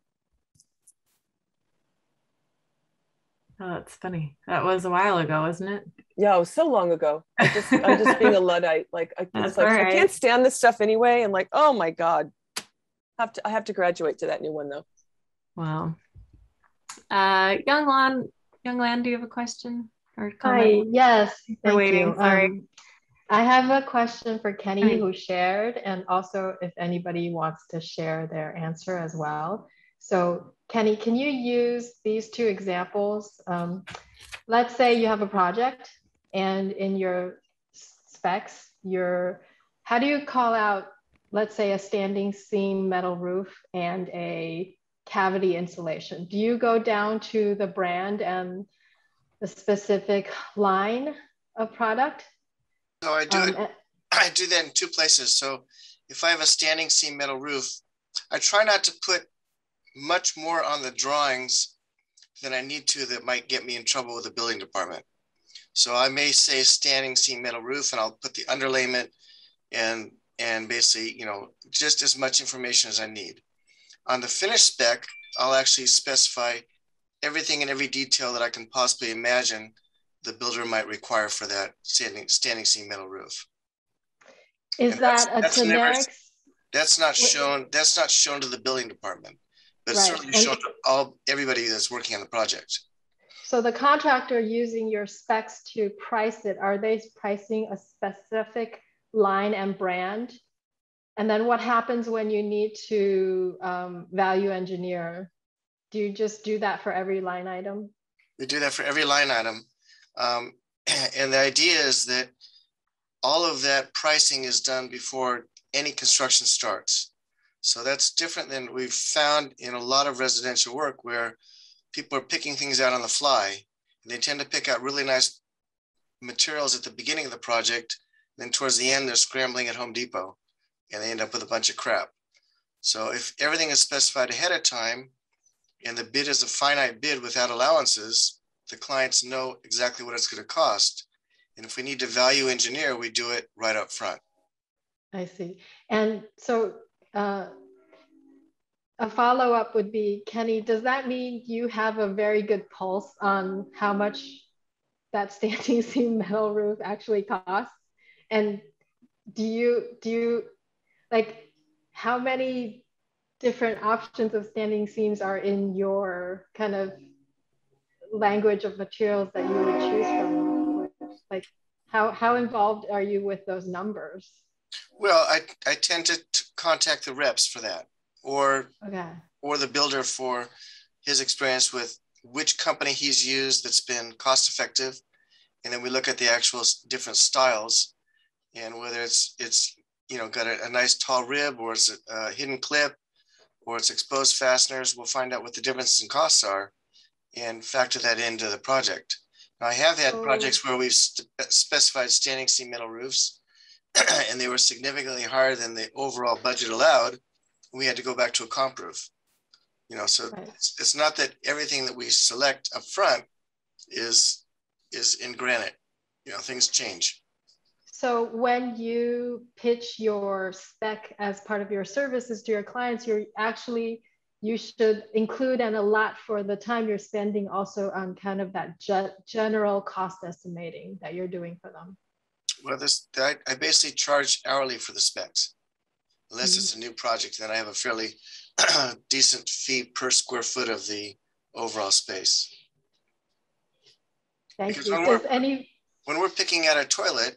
Oh, that's funny. That was a while ago, wasn't it? Yeah, it was so long ago. I'm just being a Luddite. Like, I can't stand this stuff anyway. And like, oh my God, I have to graduate to that new one though. Wow. Young Lan, do you have a question or comment? Hi, yes, thank you. Sorry. I have a question for Kenny who shared, and also if anybody wants to share their answer as well. So Kenny, can you use these 2 examples? Let's say you have a project and in your specs, how do you call out, let's say, a standing seam metal roof and a cavity insulation? Do you go down to the brand and the specific line of product? No, I do it. I do that in two places. So if I have a standing seam metal roof, I try not to put much more on the drawings than I need to that might get me in trouble with the building department. So I may say standing seam metal roof, and I'll put the underlayment and basically, just as much information as I need. On the finished spec, I'll actually specify everything and every detail that I can possibly imagine the builder might require for that standing seam metal roof. Is that a generic? That's not shown to the building department, but it's certainly shown to everybody that's working on the project. So the contractor using your specs to price it, are they pricing a specific line and brand? And then what happens when you need to value engineer? Do you just do that for every line item? We do that for every line item. And the idea is that all of that pricing is done before any construction starts. So that's different than we've found in a lot of residential work where people are picking things out on the fly. And they tend to pick out really nice materials at the beginning of the project. Then towards the end, they're scrambling at Home Depot and they end up with a bunch of crap. So if everything is specified ahead of time and the bid is a finite bid without allowances, the clients know exactly what it's going to cost. And if we need to value engineer, we do it right up front. I see. And so a follow-up would be, Kenny, does that mean you have a very good pulse on how much that standing seam metal roof actually costs? And do you like, how many different options of standing seams are in your kind of language of materials that you would choose from? Like, how involved are you with those numbers? Well, I tend to contact the reps for that, or the builder for his experience with which company he's used that's been cost effective. And then we look at the actual different styles and whether it's got a nice tall rib, or it's a hidden clip, or it's exposed fasteners. We'll find out what the differences in costs are and factor that into the project. Now, I have had projects where we've specified standing seam metal roofs and they were significantly higher than the overall budget allowed. We had to go back to a comp roof. So it's not that everything that we select up front is in granite. Things change. So when you pitch your spec as part of your services to your clients, you should include and allot for the time you're spending also on kind of that general cost estimating that you're doing for them. Well, I basically charge hourly for the specs. Unless it's a new project, then I have a fairly decent fee per square foot of the overall space. Thank you. When we're picking out a toilet,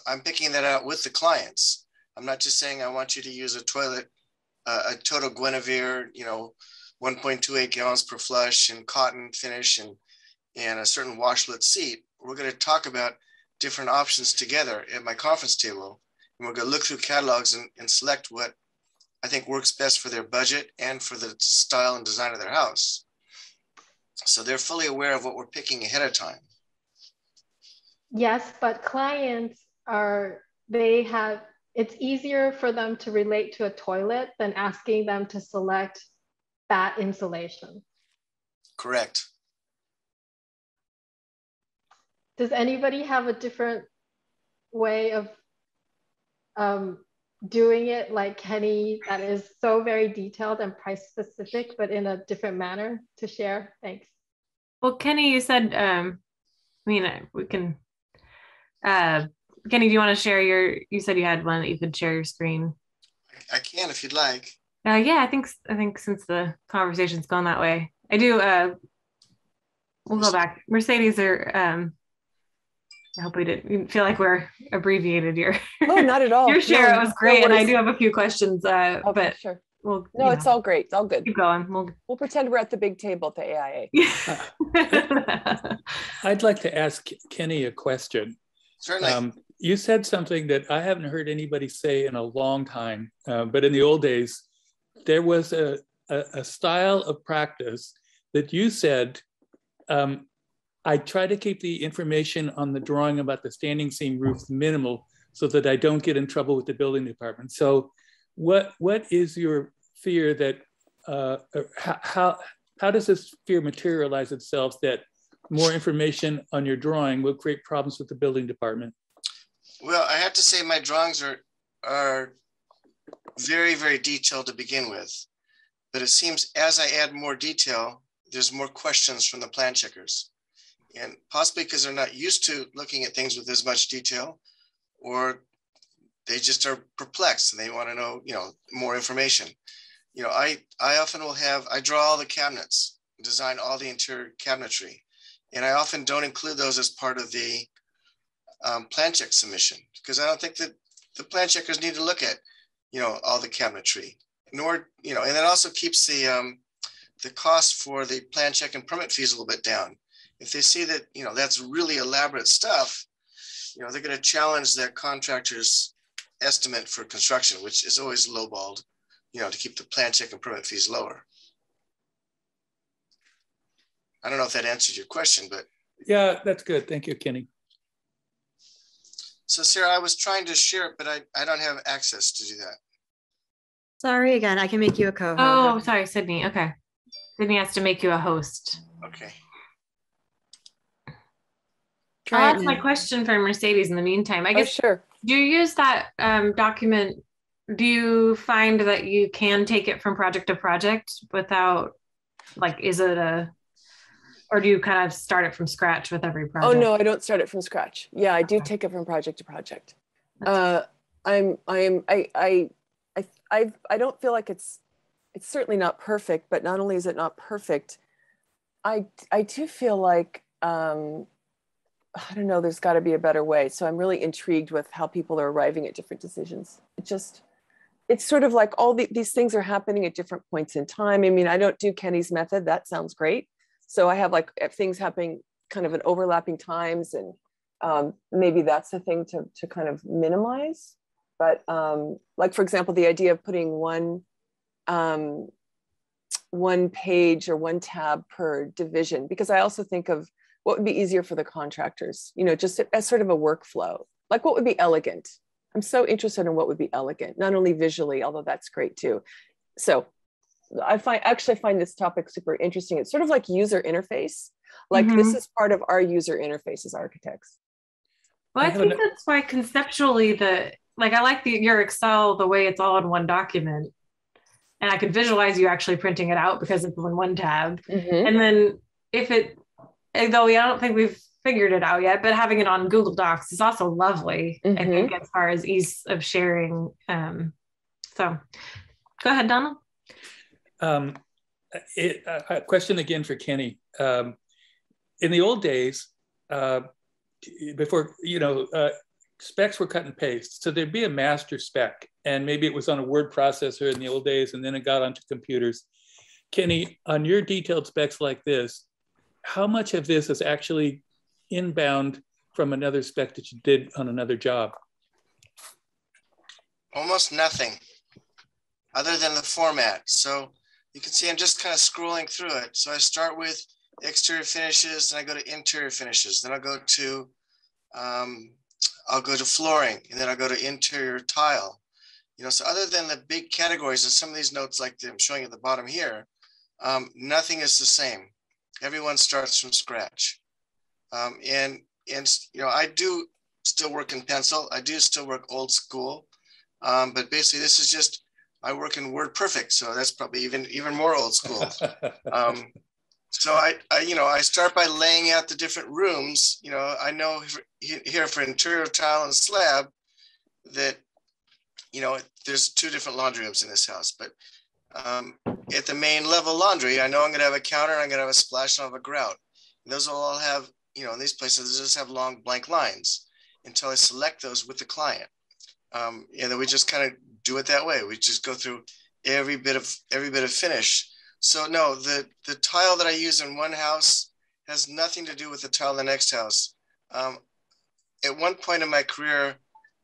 I'm picking that out with the clients. I'm not just saying I want you to use a toilet, a total Guinevere, 1.28 gallons per flush and cotton finish and a certain washlet seat. We're going to talk about different options together at my conference table. And we're going to look through catalogs and select what I think works best for their budget and for the style and design of their house. So they're fully aware of what we're picking ahead of time. Yes, but clients it's easier for them to relate to a toilet than asking them to select that insulation. Correct. Does anybody have a different way of doing it like Kenny, that is so very detailed and price specific, but in a different manner to share? Thanks. Well, Kenny, you said, we can, Kenny, do you want to share you said you had one that you could share your screen. I can if you'd like. Yeah, I think since the conversation's gone that way, I do, we'll go back. Mercedes I hope we didn't feel like we're abbreviated here. Oh, not at all. Your share was great. And I do have a few questions, but sure. No, it's all great. It's all good. Keep going. We'll pretend we're at the big table at the AIA. I'd like to ask Kenny a question. Certainly. You said something that I haven't heard anybody say in a long time, but in the old days, there was a style of practice that you said, I try to keep the information on the drawing about the standing seam roof minimal so that I don't get in trouble with the building department. So what is your fear that, how does this fear materialize itself that more information on your drawing will create problems with the building department? Well, I have to say my drawings are very, very detailed to begin with. But it seems as I add more detail, there's more questions from the plan checkers. And possibly because they're not used to looking at things with as much detail, or they just are perplexed and they want to know, more information. I often will I draw all the cabinets, design all the interior cabinetry. And I often don't include those as part of the plan check submission, because I don't think that the plan checkers need to look at, all the cabinetry, nor, and it also keeps the cost for the plan check and permit fees a little bit down. If they see that, that's really elaborate stuff, they're going to challenge that contractor's estimate for construction, which is always lowballed, to keep the plan check and permit fees lower. I don't know if that answers your question, but. Yeah, that's good. Thank you, Kenny. So Sarah, I was trying to share it, but I don't have access to do that. Sorry again, I can make you a co-host. Oh, sorry, Sydney. Okay. Sydney has to make you a host. Okay. I'll ask my question for Mercedes in the meantime. I guess, sure. Do you use that document? Do you find that you can take it from project to project without, is it or do you kind of start it from scratch with every project? Oh no, I don't start it from scratch. Yeah, I do take it from project to project. I don't feel like it's certainly not perfect, but not only is it not perfect, I do feel like, I don't know, there's got to be a better way. So I'm really intrigued with how people are arriving at different decisions. It's sort of like all these things are happening at different points in time. I mean, I don't do Kenny's method. That sounds great. So I have things happening kind of at overlapping times, and maybe that's the thing to kind of minimize. But for example, the idea of putting one page or one tab per division, because I also think of what would be easier for the contractors, just as sort of a workflow, like what would be elegant. I'm so interested in what would be elegant, not only visually, although that's great too. So I actually find this topic super interesting. It's sort of like user interface. This is part of our user interface as architects. Well, I think that's why conceptually I like your Excel, the way it's all in one document. And I could visualize you actually printing it out because it's in one tab. And then though I don't think we've figured it out yet, but having it on Google Docs is also lovely, I think, as far as ease of sharing. So go ahead, Donald. A question again for Kenny. In the old days, before, specs were cut and paste. So there'd be a master spec, and maybe it was on a word processor in the old days, and then it got onto computers. Kenny, on your detailed specs like this, how much of this is actually inbound from another spec that you did on another job? Almost nothing, other than the format. So you can see I'm just kind of scrolling through it. So I start with exterior finishes, then I go to interior finishes, then I'll go to flooring, and then I'll go to interior tile. So other than the big categories of some of these notes, like I'm showing at the bottom here, nothing is the same. Everyone starts from scratch. And I do still work in pencil. I do still work old school. But basically this is just, I work in WordPerfect. So that's probably even more old school. So I start by laying out the different rooms. I know here for interior tile and slab that, there's two different laundry rooms in this house, but at the main level laundry, I know I'm going to have a counter, and I'm going to have a splash, and I'll have a grout. And those will all have, in these places, they just have long blank lines until I select those with the client. And then we just kind of do it that way. We just go through every bit of finish. So no, the tile that I use in one house has nothing to do with the tile in the next house. At one point in my career,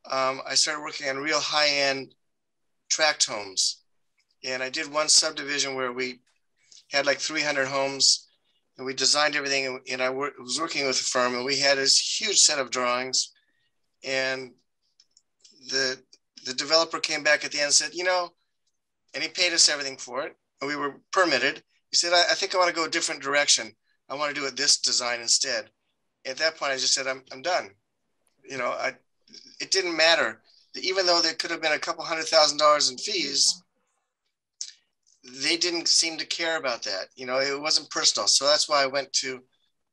I started working on real high-end tract homes. And I did one subdivision where we had like 300 homes, and we designed everything. And I was working with a firm, and we had this huge set of drawings. And the developer came back at the end and said, you know, and he paid us everything for it, and we were permitted. He said, I think I want to go a different direction. I want to do it this design instead. At that point, I just said, I'm done. You know, it didn't matter. Even though there could have been a couple $100,000 in fees, they didn't seem to care about that. You know, it wasn't personal. So that's why I went to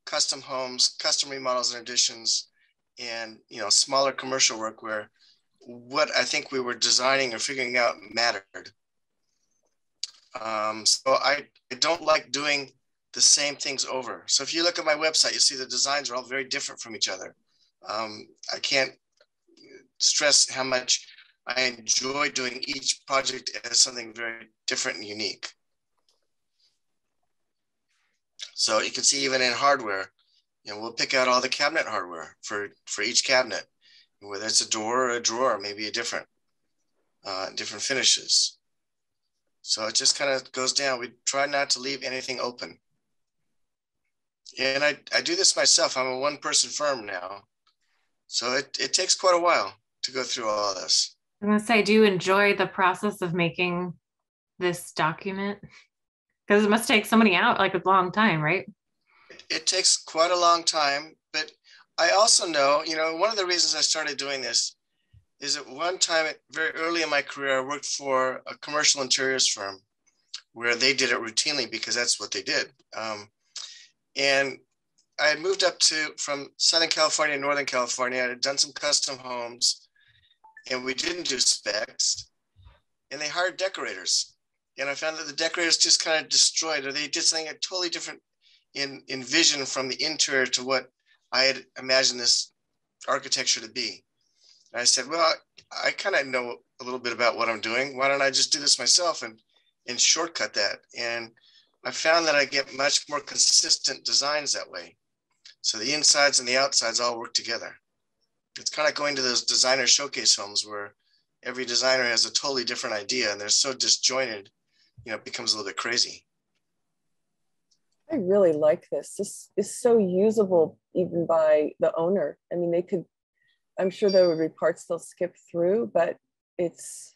custom homes, custom remodels and additions, and, you know, smaller commercial work where what I think we were designing or figuring out mattered. So I don't like doing the same things over. So if you look at my website, you see the designs are all very different from each other. I can't stress how much I enjoy doing each project as something very different and unique. So you can see even in hardware, you know, we'll pick out all the cabinet hardware for each cabinet, whether it's a door or a drawer, maybe a different finishes. So it just kind of goes down. We try not to leave anything open. And I do this myself. I'm a one-person firm now. So it takes quite a while to go through all this. I'm gonna say, do you enjoy the process of making this document? Because it must take somebody out like a long time, right? It takes quite a long time, but I also know, you know, one of the reasons I started doing this is at one time, very early in my career, I worked for a commercial interiors firm where they did it routinely because that's what they did. And I had moved up from Southern California and Northern California. I had done some custom homes and we didn't do specs, and they hired decorators. And I found that the decorators just kind of destroyed, or they did something totally different in vision from the interior to what I had imagined this architecture to be. And I said, well, I kind of know a little bit about what I'm doing. Why don't I just do this myself and shortcut that? And I found that I get much more consistent designs that way. So the insides and the outsides all work together. It's kind of going to those designer showcase homes where every designer has a totally different idea and they're so disjointed, you know, it becomes a little bit crazy. I really like this. This is so usable even by the owner. I mean, they could, I'm sure there would be parts they'll skip through, but there's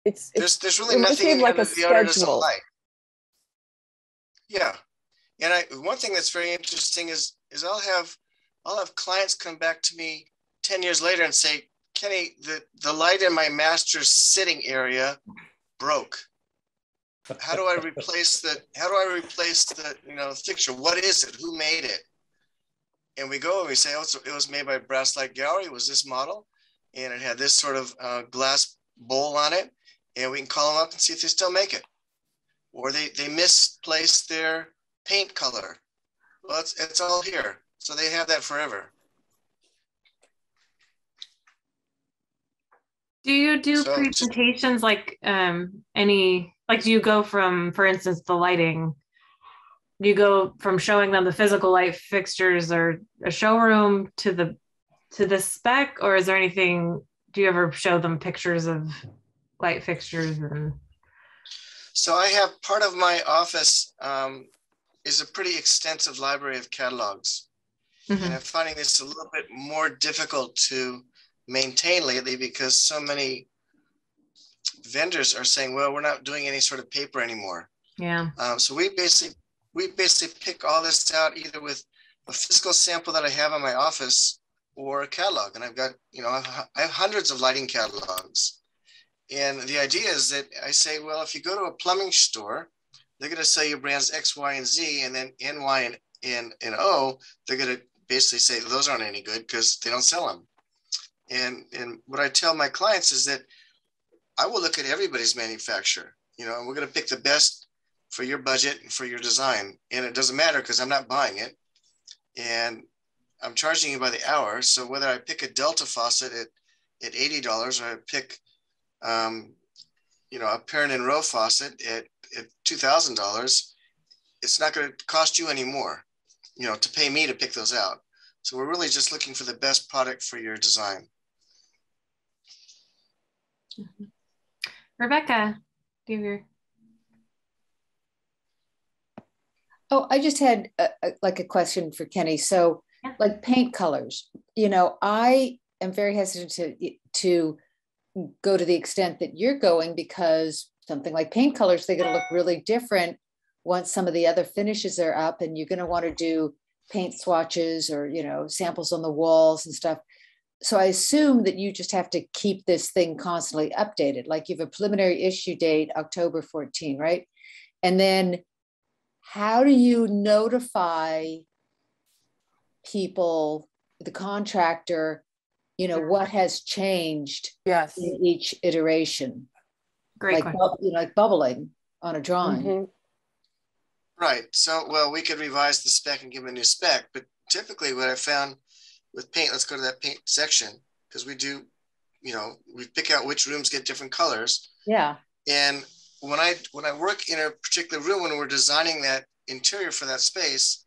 really nothing in like here a that the owner doesn't schedule. like. Yeah. And one thing that's very interesting is I'll have clients come back to me 10 years later and say, Kenny, the light in my master's sitting area broke. How do I replace the you know, fixture? What is it? Who made it? And we go and we say, oh, it was made by Brass Light Gallery. It was this model, and it had this sort of glass bowl on it. And we can call them up and see if they still make it, or they misplaced their paint color. Well, it's all here, so they have that forever. Do you do presentations like do you go from, for instance, the lighting? Do you go from showing them the physical light fixtures or a showroom to the spec, or is there anything? Do you ever show them pictures of light fixtures? So I have part of my office is a pretty extensive library of catalogs, and I'm finding this a little bit more difficult to maintain lately because so many vendors are saying, well, we're not doing any sort of paper anymore. Yeah. So we basically pick all this out either with a physical sample that I have in my office or a catalog. And I've got, you know, I have hundreds of lighting catalogs. And the idea is that I say, well, if you go to a plumbing store, they're going to sell you brands X, Y, and Z, and then N, Y, and O, they're going to basically say those aren't any good because they don't sell them. And what I tell my clients is that I will look at everybody's manufacturer, you know, and we're going to pick the best for your budget and for your design. And it doesn't matter because I'm not buying it. And I'm charging you by the hour. So whether I pick a Delta faucet at $80 or I pick, you know, a Perrin and Rowe faucet at $2,000, it's not going to cost you any more, you know, to pay me to pick those out. So we're really just looking for the best product for your design. Rebecca, do you hear? Oh, I just had a question for Kenny. So like paint colors, you know, I am very hesitant to go to the extent that you're going, because something like paint colors, they're going to look really different once some of the other finishes are up, and you're going to want to do paint swatches or, you know, samples on the walls and stuff. So I assume that you just have to keep this thing constantly updated. Like you have a preliminary issue date, October 14, right? And then how do you notify people, the contractor, you know, what has changed in each iteration? Great like, question. you know, like bubbling on a drawing. Mm-hmm. Right. So, well, we could revise the spec and give them a new spec, but typically what I found with paint, let's go to that paint section, because we do, you know, we pick out which rooms get different colors. Yeah. And when I work in a particular room, when we're designing that interior for that space,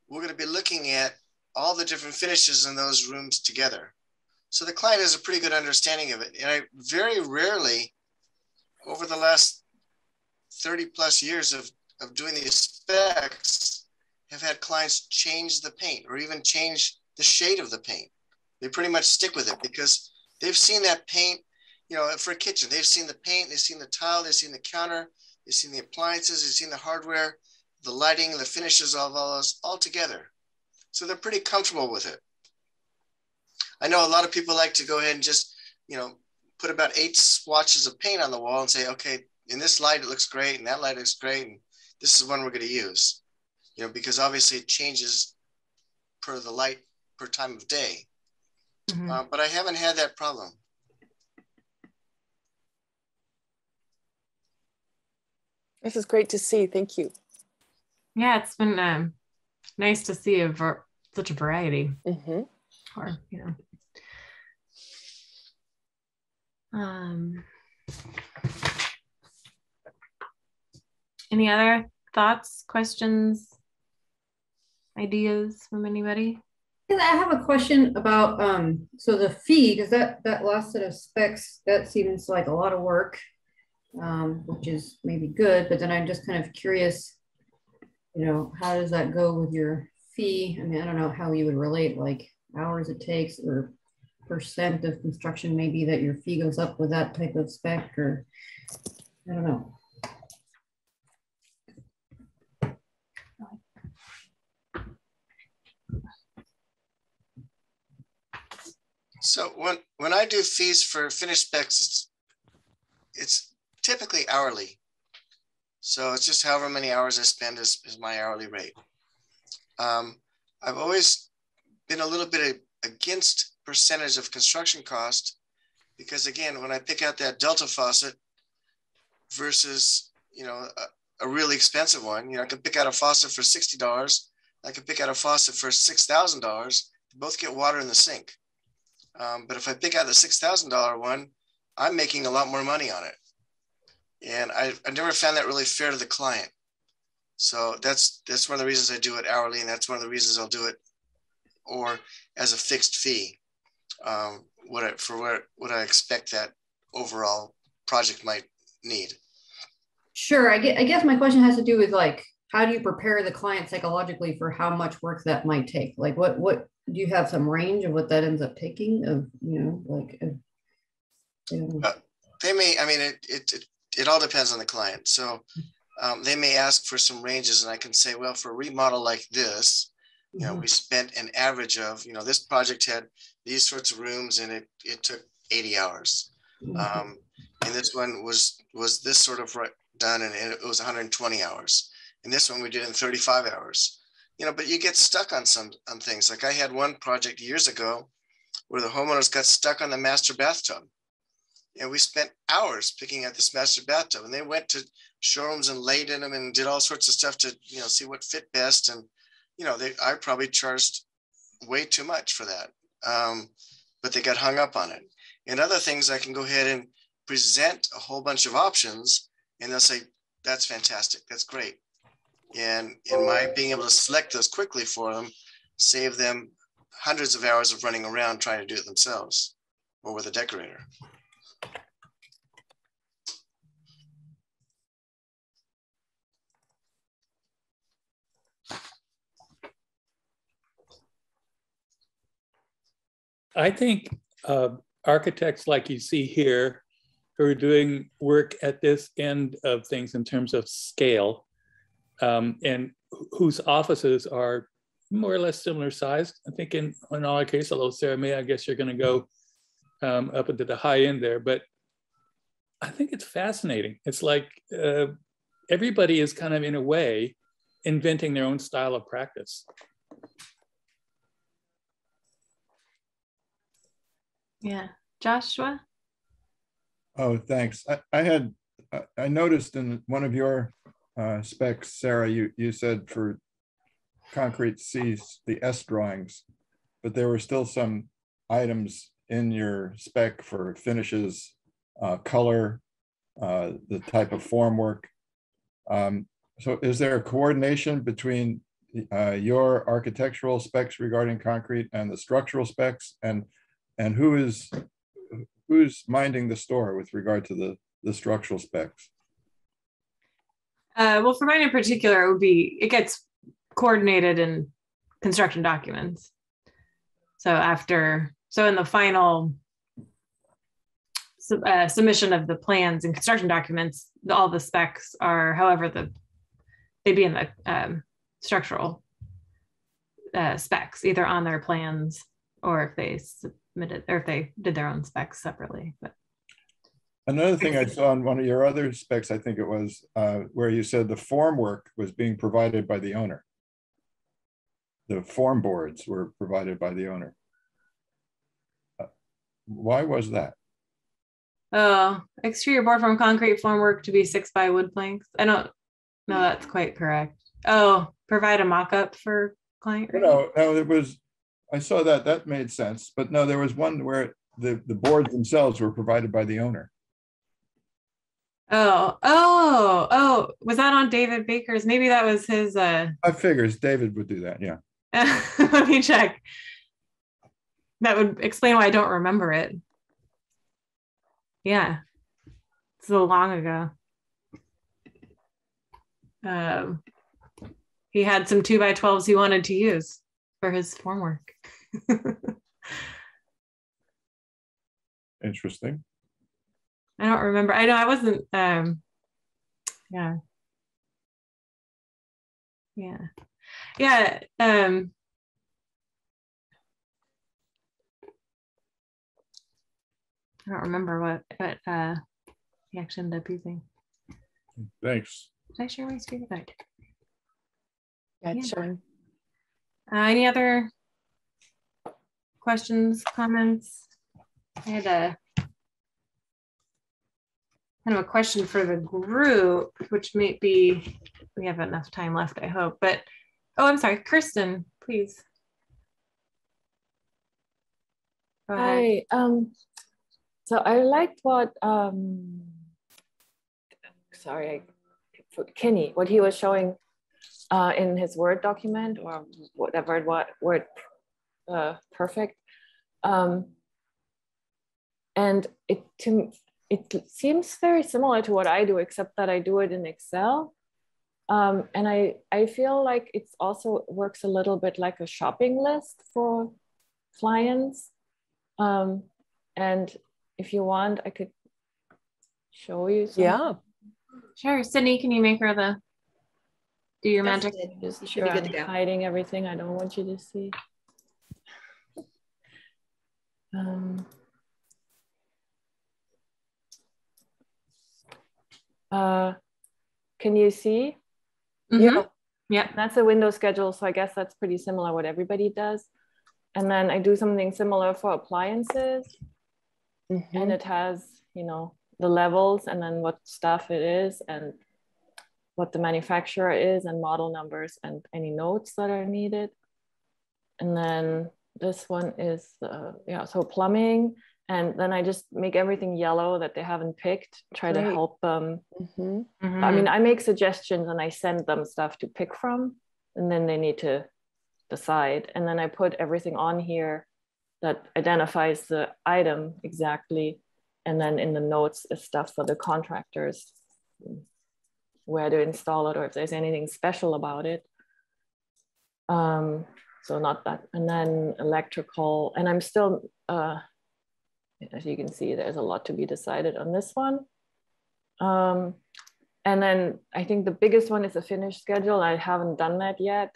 we're going to be looking at all the different finishes in those rooms together. So the client has a pretty good understanding of it. And I very rarely, over the last 30 plus years of doing these specs, have had clients change the paint or even change the shade of the paint. They pretty much stick with it because they've seen that paint, you know, for a kitchen, they've seen the paint, they've seen the tile, they've seen the counter, they've seen the appliances, they've seen the hardware, the lighting, the finishes of all those all together. So they're pretty comfortable with it. I know a lot of people like to go ahead and just, you know, put about 8 swatches of paint on the wall and say, okay, in this light, it looks great. And that light looks great. And this is one we're going to use, you know, because obviously it changes per the light, per time of day. Mm-hmm. But I haven't had that problem. This is great to see. Thank you. Yeah, it's been nice to see such a variety. Mm-hmm. Or, you know. Any other thoughts, questions, ideas from anybody? I have a question about so the fee, because that last set of specs, that seems like a lot of work, which is maybe good, but then I'm just kind of curious, you know, how does that go with your fee? I mean, I don't know how you would relate, like hours it takes or percent of construction maybe that your fee goes up with that type of spec, or I don't know. So when I do fees for finished specs, it's typically hourly. So it's just however many hours I spend is my hourly rate. I've always been a little bit against percentage of construction cost because, again, when I pick out that Delta faucet versus, you know, a really expensive one, you know, I can pick out a faucet for $60. I can pick out a faucet for $6,000. They both get water in the sink. But if I pick out the $6,000 one, I'm making a lot more money on it. And I never found that really fair to the client. So that's one of the reasons I do it hourly, and that's one of the reasons I'll do it or as a fixed fee, what I expect that overall project might need. Sure. I guess my question has to do with like, how do you prepare the client psychologically for how much work that might take? Like what do you have some range of what that ends up taking of, you know, like, they may, I mean, it all depends on the client. So they may ask for some ranges and I can say, well, for a remodel like this, you know, we spent an average of, you know, this project had these sorts of rooms and it took 80 hours. And this one was this sort of done and it was 120 hours. And this one we did in 35 hours. You know, but you get stuck on things. Like I had one project years ago where the homeowners got stuck on the master bathtub. And we spent hours picking out this master bathtub, and they went to showrooms and laid in them and did all sorts of stuff to, you know, see what fit best. And, you know, I probably charged way too much for that. But they got hung up on it. And other things, I can go ahead and present a whole bunch of options and they'll say, that's fantastic. That's great. And in my being able to select those quickly for them, save them hundreds of hours of running around trying to do it themselves or with a decorator. I think architects like you see here who are doing work at this end of things in terms of scale, and whose offices are more or less similar sized. I think in our case, although Sarah May, I guess you're going to go up into the high end there, but I think it's fascinating. It's like everybody is kind of, in a way, inventing their own style of practice. Yeah, Joshua? Oh, thanks. I noticed in one of your specs, Sarah, you said for concrete C's, the S drawings, but there were still some items in your spec for finishes, color, the type of formwork. So is there a coordination between your architectural specs regarding concrete and the structural specs, and who's minding the store with regard to the structural specs? Well, for mine in particular, it gets coordinated in construction documents. So in the final submission of the plans and construction documents, all the specs are however they'd be in the structural specs, either on their plans or if they submitted, or if they did their own specs separately. But another thing I saw in one of your other specs, I think it was, where you said the formwork was being provided by the owner. The form boards were provided by the owner. Why was that? Exterior board from concrete formwork to be 6x wood planks. I don't know that's quite correct. Oh, provide a mock-up for client. No, it was, I saw that made sense, but no, there was one where the boards themselves were provided by the owner. Oh, was that on David Baker's? Maybe that was his. I figures David would do that, yeah. Let me check. That would explain why I don't remember it. Yeah, so long ago. He had some 2x12s he wanted to use for his formwork. Interesting. I don't remember. I know I wasn't. Yeah. I don't remember what he actually ended up using. Thanks. Did I share my screen? I did. Yeah, it's showing. Any other questions, comments? I had a kind of a question for the group, which may be, we have enough time left, I hope. But, oh, I'm sorry, Kirsten, please. Go ahead. Hi. So I liked what, Kenny, what he was showing in his Word document, or whatever word perfect. And it seems very similar to what I do, except that I do it in Excel. And I feel like it's also works a little bit like a shopping list for clients. And if you want, I could show you something. Yeah. Sure. Sydney, can you make her do your magic? Just sure I'm hiding everything I don't want you to see. Can you see? Mm-hmm. Yeah. That's a window schedule. So I guess that's pretty similar what everybody does. And then I do something similar for appliances. Mm-hmm. And it has, the levels and then what stuff it is and what the manufacturer is and model numbers and any notes that are needed. And then this one is, so plumbing. And then I just make everything yellow that they haven't picked, try to help them. Mm-hmm. Mm-hmm. I mean, I make suggestions and I send them stuff to pick from, and then they need to decide. And then I put everything on here that identifies the item exactly. And then in the notes is stuff for the contractors, where to install it or if there's anything special about it. So not that. And then electrical, and I'm still, as you can see, there's a lot to be decided on this one. And then I think the biggest one is the finish schedule. I haven't done that yet.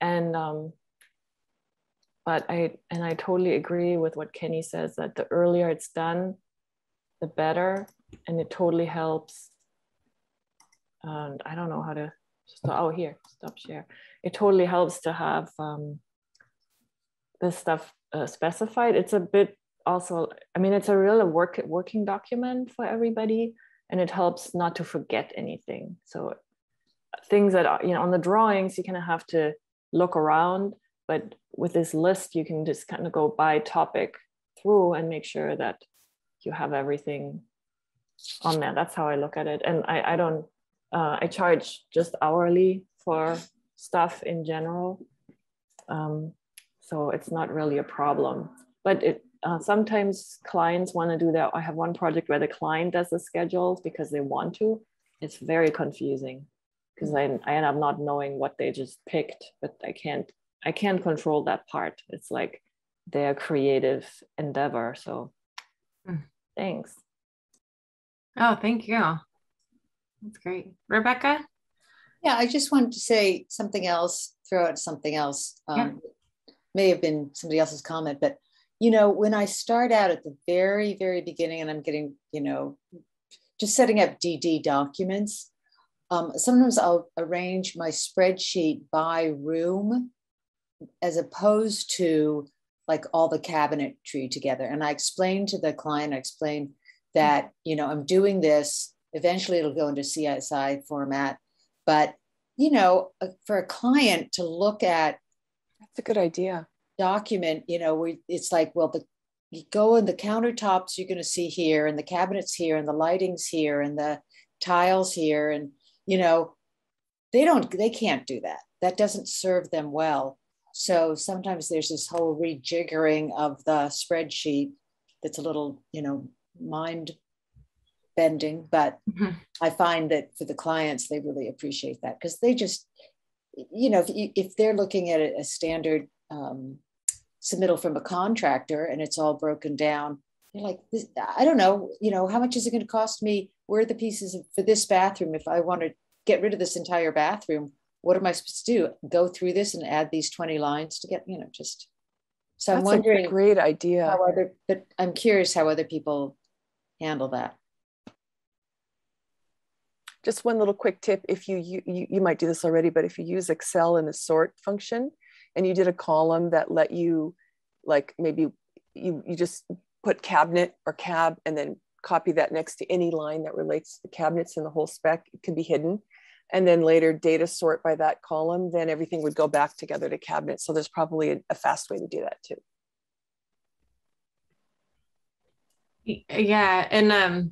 And, but I totally agree with what Kenny says, that the earlier it's done, the better. And it totally helps. And I don't know how to, oh, here, stop share. It totally helps to have this stuff specified. It's a bit also, I mean, it's a real working document for everybody, and it helps not to forget anything. So things that are, on the drawings, you kind of have to look around, but with this list, you can just kind of go by topic through and make sure that you have everything on there. That's how I look at it. And I don't, I charge just hourly for stuff in general. So it's not really a problem, but sometimes clients want to do that. I have one project where the client does the schedules because they want to. It's very confusing because I end up not knowing what they just picked, but I can't control that part. It's like their creative endeavor. So thanks. Oh, thank you. That's great. Rebecca? Yeah, I just wanted to say something else, throw out something else. May have been somebody else's comment, but when I start out at the very, very beginning and I'm getting, just setting up DD documents, sometimes I'll arrange my spreadsheet by room as opposed to like all the cabinetry together. And I explain to the client, that, I'm doing this, eventually it'll go into CSI format, but, for a client to look at, that's a good idea. Document, it's like, well, you go in the countertops you're going to see here, and the cabinets here, and the lighting's here, and the tiles here, and they can't do that. That doesn't serve them well. So sometimes there's this whole rejiggering of the spreadsheet that's a little, mind bending, but I find that for the clients, they really appreciate that because they just, if they're looking at a standard submittal from a contractor and it's all broken down, they're like, I don't know, how much is it going to cost me? Where are the pieces for this bathroom? If I want to get rid of this entire bathroom, what am I supposed to do? Go through this and add these 20 lines to get, just. So I'm wondering, a great idea. But I'm curious how other people handle that. Just one little quick tip, if you might do this already, but if you use Excel in the sort function and you did a column that let you, like maybe you just put cabinet or cab and then copy that next to any line that relates to the cabinets in the whole spec, it can be hidden. And then later data sort by that column, then everything would go back together to cabinets. So there's probably a fast way to do that too. Yeah, and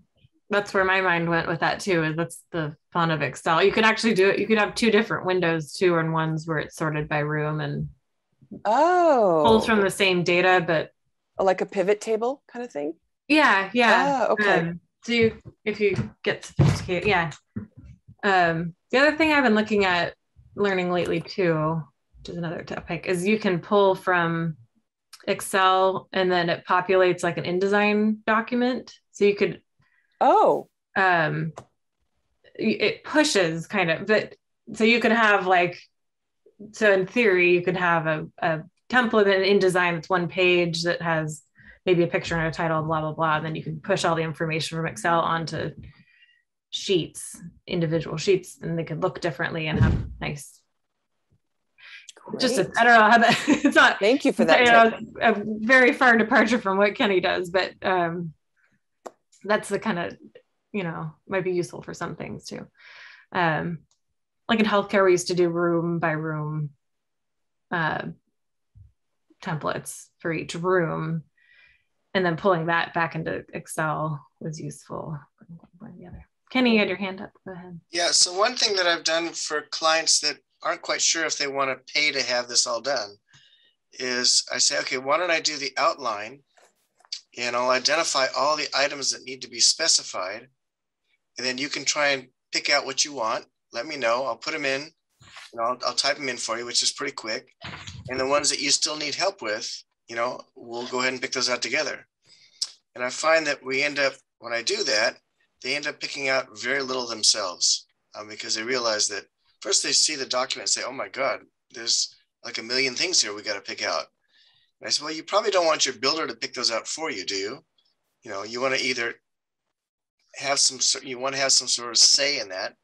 that's where my mind went with that too. Is that's the fun of Excel. You could actually do it. You could have two different windows too, and ones where it's sorted by room and pulls from the same data, but like a pivot table kind of thing. Yeah. Okay. So if you get sophisticated, yeah. The other thing I've been looking at learning lately too, which is another topic, is you can pull from Excel and then it populates like an InDesign document. So you could, it pushes kind of, but so you could have so in theory, you could have a template in InDesign that's one page that has maybe a picture and a title, blah, blah, blah. And then you can push all the information from Excel onto sheets, individual sheets, and they could look differently and have nice. Just I don't know how that. It's not. Thank you for that. A very far departure from what Kenny does, but that's the kind of might be useful for some things too. Like in healthcare, we used to do room by room templates for each room, and then pulling that back into Excel was useful. Kenny, you had your hand up. Go ahead. Yeah, so one thing that I've done for clients that aren't quite sure if they want to pay to have this all done is I say, okay, why don't I do the outline and I'll identify all the items that need to be specified. And then you can try and pick out what you want. Let me know. I'll put them in and I'll type them in for you, which is pretty quick. And the ones that you still need help with, you know, we'll go ahead and pick those out together. And I find that we end up, when I do that, they end up picking out very little themselves because they realize that first they see the document and say, oh my God, there's like a million things here we got to pick out. And I said, well, you probably don't want your builder to pick those out for you, do you? You know, you want to either have some sort of say in that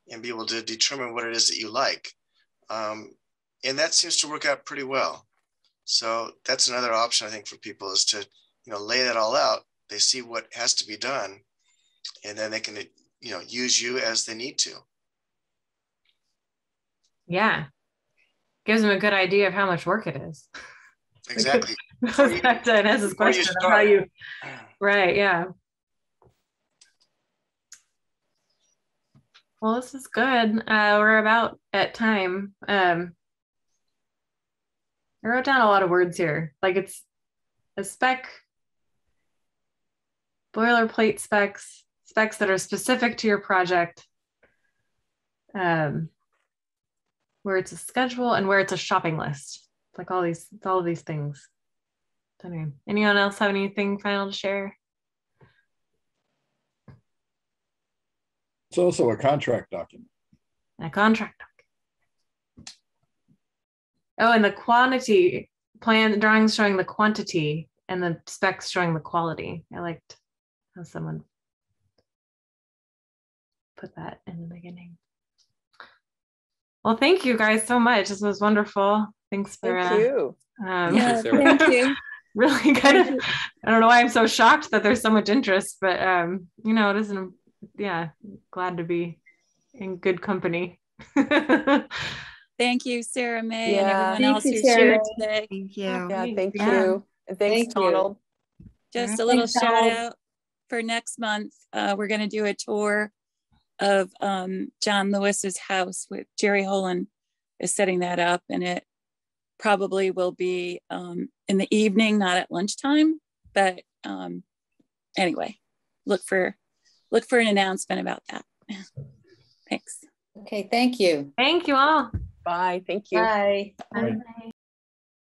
and be able to determine what it is that you like. And that seems to work out pretty well. So that's another option, I think, for people is to, you know, lay that all out. They see what has to be done, and then they can, you know, use you as they need to. Yeah. Gives them a good idea of how much work it is. Exactly. Goes back to Inez's question of how you, right, yeah. Well, this is good. We're about at time. I wrote down a lot of words here. Like it's a spec, boilerplate specs, specs that are specific to your project, where it's a schedule and where it's a shopping list. It's like all of these things. Anyway, anyone else have anything final to share? It's also a contract document. A contract document. Oh, and the quantity plan drawings showing the quantity and the specs showing the quality. I liked how someone put that in the beginning. Well, thank you guys so much. This was wonderful. Thanks for thank you. Yeah, thank you. Really kind of, I don't know why I'm so shocked that there's so much interest, but you know, it isn't, yeah, glad to be in good company. Thank you, Sarah May, Yeah. and everyone Thank else you, who Sarah. shared today. Thank you. Yeah, thank you. And thanks, Donald. Just a little Thanks, shout Donald. out for next month. We're going to do a tour of John Lewis's house with Jerry Holan is setting that up, and it probably will be in the evening, not at lunchtime, but anyway, look for an announcement about that. Thanks. Okay, thank you. Thank you all. Bye. Thank you. Bye. Right.